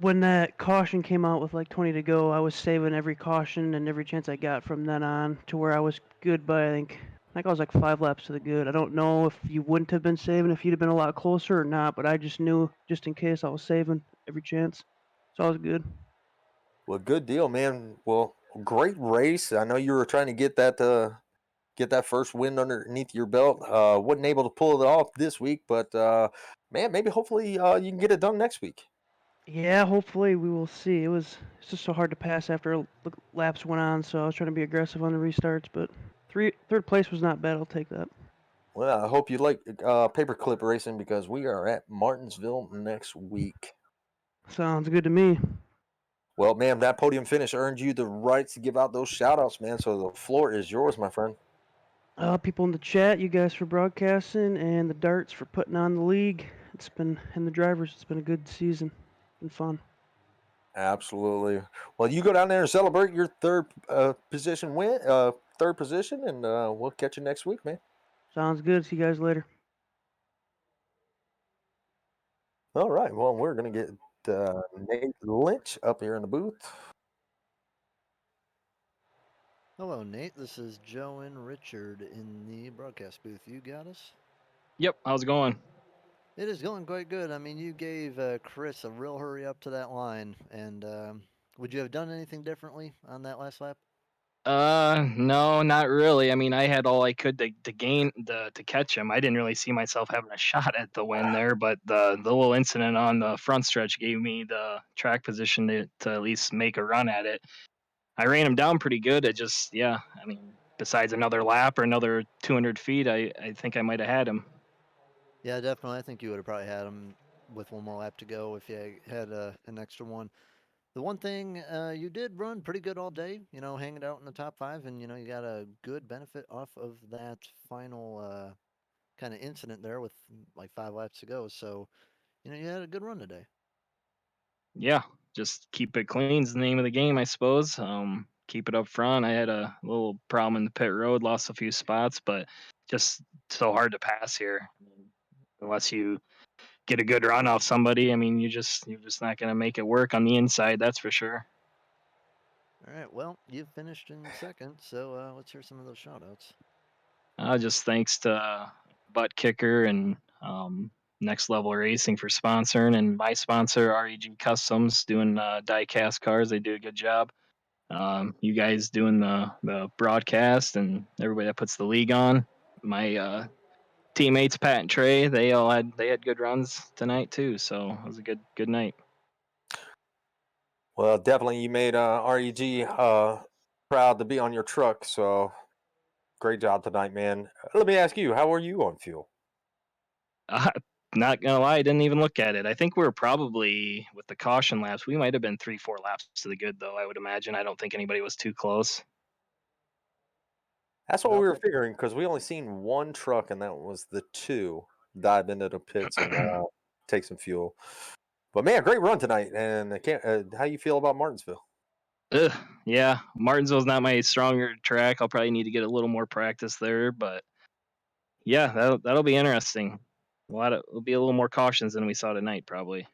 When that caution came out with like 20 to go, I was saving every caution and every chance I got from then on to where I was good by, I think I was like 5 laps to the good. I don't know if you wouldn't have been saving if you'd have been a lot closer or not, but I just knew just in case I was saving every chance. So I was good. Well, good deal, man. Well, great race. I know you were trying to get that first win underneath your belt. Wasn't able to pull it off this week, but man, maybe hopefully you can get it done next week. Yeah, hopefully we will see. It's just so hard to pass after laps went on, so I was trying to be aggressive on the restarts, but third place was not bad. I'll take that. Well, I hope you like paperclip racing because we are at Martinsville next week. Sounds good to me. Well, man, that podium finish earned you the right to give out those shout outs, man. So the floor is yours, my friend. People in the chat, you guys for broadcasting, and the darts for putting on the league. And the drivers, it's been a good season. Been fun. Absolutely. Well, you go down there and celebrate your third position win, third position, and we'll catch you next week, man. Sounds good. See you guys later. All right. Well, we're gonna get Nate Lynch up here in the booth. Hello, Nate. This is Joe and Richard in the broadcast booth. You got us? Yep, how's it going? It is going quite good. I mean, you gave Chris a real hurry up to that line, and would you have done anything differently on that last lap? No, not really. I mean, I had all I could to catch him. I didn't really see myself having a shot at the win there, but the little incident on the front stretch gave me the track position to at least make a run at it. I ran him down pretty good. Yeah, I mean, besides another lap or another 200 feet, I think I might have had him. Yeah, definitely. I think you would have probably had him with one more lap to go if you had an extra one. The one thing you did run pretty good all day, hanging out in the top 5, and you got a good benefit off of that final kind of incident there with like 5 laps to go. So, you had a good run today. Yeah, just keep it clean is the name of the game, I suppose. Keep it up front. I had a little problem in the pit road, lost a few spots, but just so hard to pass here. Unless you get a good run off somebody, I mean, you're just not gonna make it work on the inside. That's for sure. All right. Well, you've finished in second, so let's hear some of those shout outs. Just thanks to Butt Kicker and Next Level Racing for sponsoring, and my sponsor REG Customs doing die-cast cars. They do a good job. You guys doing the broadcast and everybody that puts the league on. My teammates Pat and Trey, they had good runs tonight too, so it was a good night. Well, definitely you made REG proud to be on your truck. So great job tonight, man. Let me ask you, how are you on fuel? Not gonna lie, I didn't even look at it. I think we were probably with the caution laps. We might have been 3-4 laps to the good, though. I would imagine. I don't think anybody was too close. That's what Well, we were figuring because we only seen one truck, and that was the 2 dive into the pits and take some fuel. But man, great run tonight. And I can't. How you feel about Martinsville? Yeah, Martinsville's not my stronger track. I'll probably need to get a little more practice there, but yeah, that'll be interesting. It'll be a little more cautions than we saw tonight, probably.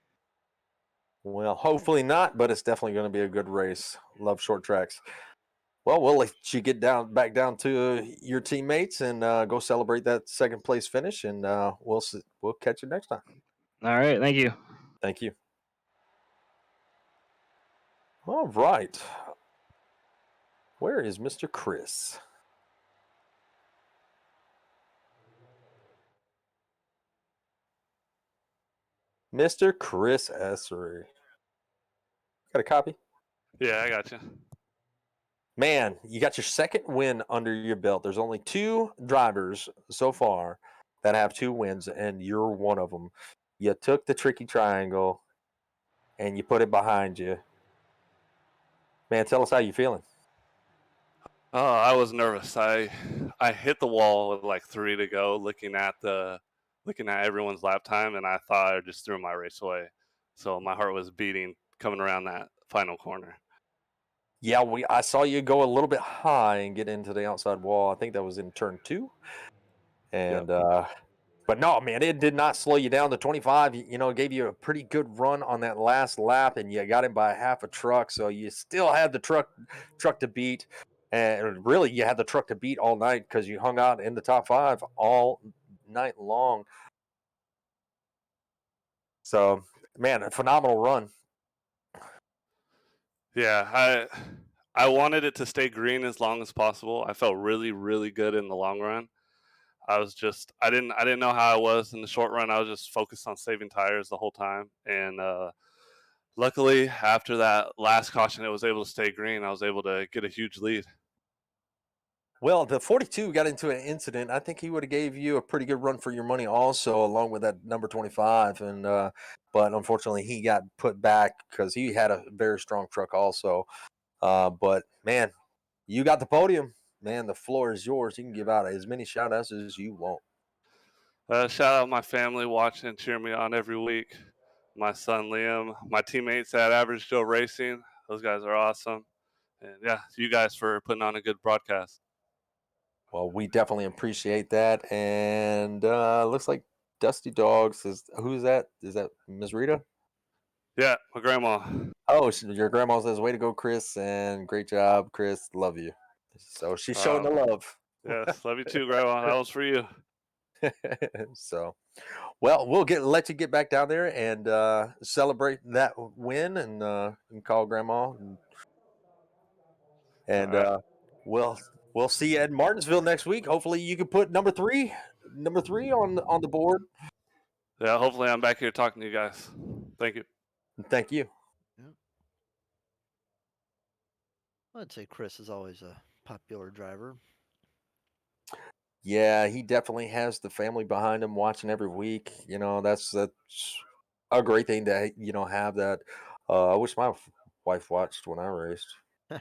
Well, hopefully not, but it's definitely going to be a good race. Love short tracks. Well, we'll let you get back down to your teammates and go celebrate that second place finish, and we'll catch you next time. All right, thank you. Thank you. All right. Where is Mr. Chris? Mr. Chris Essery. Got a copy? Yeah, I got you. Man, you got your second win under your belt. There's only 2 drivers so far that have 2 wins, and you're one of them. You took the tricky triangle and you put it behind you. Man, tell us how you feeling. Oh, I was nervous. I hit the wall with like 3 to go, looking at everyone's lap time, and I thought I just threw my race away. So my heart was beating coming around that final corner. Yeah, I saw you go a little bit high and get into the outside wall. I think that was in turn 2. And but no, man, it did not slow you down to 25. You know, it gave you a pretty good run on that last lap, and you got him by half a truck. So you still had the truck to beat, and really you had the truck to beat all night because you hung out in the top 5 all night long. So, man, a phenomenal run. Yeah, I wanted it to stay green as long as possible. I felt really, really good in the long run. I didn't know how I was in the short run. I was just focused on saving tires the whole time, and luckily after that last caution, it was able to stay green. I was able to get a huge lead. Well, the 42 got into an incident. I think he would have gave you a pretty good run for your money also, along with that number 25. And but unfortunately, he got put back because he had a very strong truck also. But man, you got the podium. Man, the floor is yours. You can give out as many shout outs as you want. Shout out my family watching and cheering me on every week. My son Liam, my teammates at Average Joe Racing. Those guys are awesome. And yeah, you guys for putting on a good broadcast. Well, we definitely appreciate that. And looks like Dusty Dogs is who's that? Is that Ms. Rita? Yeah, my grandma. Oh, your grandma says, "Way to go, Chris, and great job, Chris. Love you." So she's showing the love. Yes, love you too, grandma. That was for you. So, well, we'll let you get back down there and celebrate that win and call grandma and right. we'll see you at Martinsville next week. Hopefully, you can put number three on the board. Yeah, hopefully I'm back here talking to you guys. Thank you. Thank you. Yeah. I'd say Chris is always a popular driver. Yeah, he definitely has the family behind him watching every week. You know, that's a great thing to have that. I wish my wife watched when I raced. I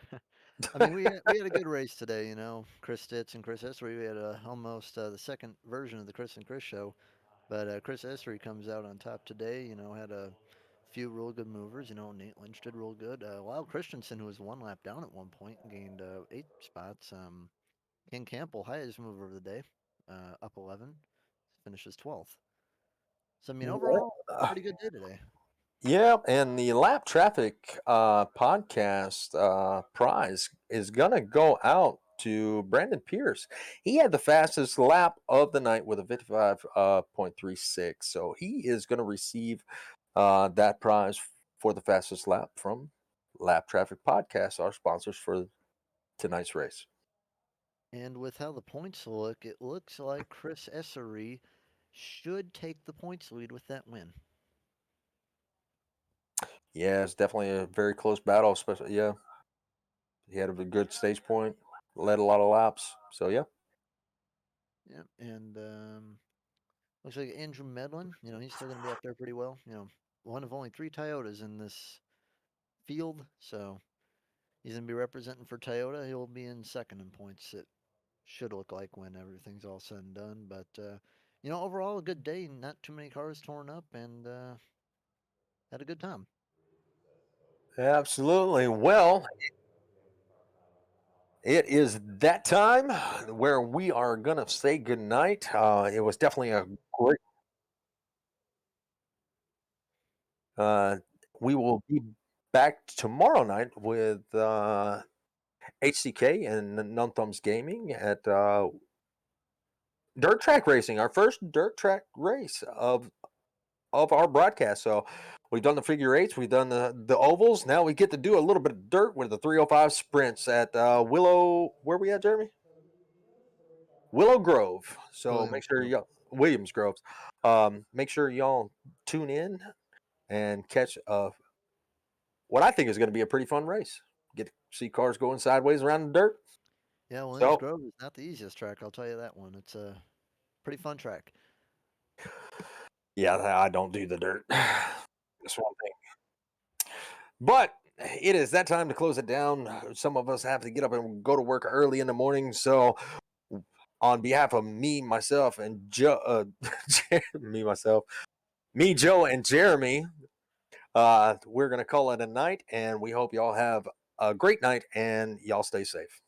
mean, we had a good race today. You know, Chris Stitz and Chris Essery. We had almost the second version of the Chris and Chris show, but Chris Essery comes out on top today. You know, had a few real good movers. You know, Nate Lynch did real good. Lyle Christensen, who was 1 lap down at one point, gained 8 spots. King Campbell, highest mover of the day, up 11, finishes 12th. So I mean, overall, pretty good day today. Yeah, and the Lap Traffic podcast prize is gonna go out to Brandon Pierce. He had the fastest lap of the night with a 55.36. So he is gonna receive that prize for the fastest lap from Lap Traffic Podcast, our sponsors for tonight's race. And with how the points look, it looks like Chris Essery should take the points lead with that win. Yeah, it's definitely a very close battle, especially he had a good stage point, led a lot of laps. So yeah. Yeah, and looks like Andrew Medlin, you know, he's still going to be up there pretty well. You know, one of only 3 Toyotas in this field, so he's going to be representing for Toyota. He'll be in second in points. It should look like when everything's all said and done. But you know, overall a good day. Not too many cars torn up, and had a good time. Absolutely. Well, it is that time where we are going to say goodnight. It was definitely a great. We will be back tomorrow night with HCK and None Thumbs Gaming at dirt track racing, our first dirt track race of our broadcast. So we've done the figure eights, we've done the ovals. Now we get to do a little bit of dirt with the 305 sprints at Willow. Where we at, Jeremy? Willow Grove. So make sure y'all Williams Groves. Make sure y'all tune in and catch what I think is going to be a pretty fun race. get to see cars going sideways around the dirt. Yeah, Williams So Grove is not the easiest track. I'll tell you that one. It's a pretty fun track. yeah, I don't do the dirt. That's one thing. But it is that time to close it down. Some of us have to get up and go to work early in the morning. So, on behalf of me, myself, and Joe, Joe, and Jeremy, we're going to call it a night. And we hope y'all have a great night and y'all stay safe.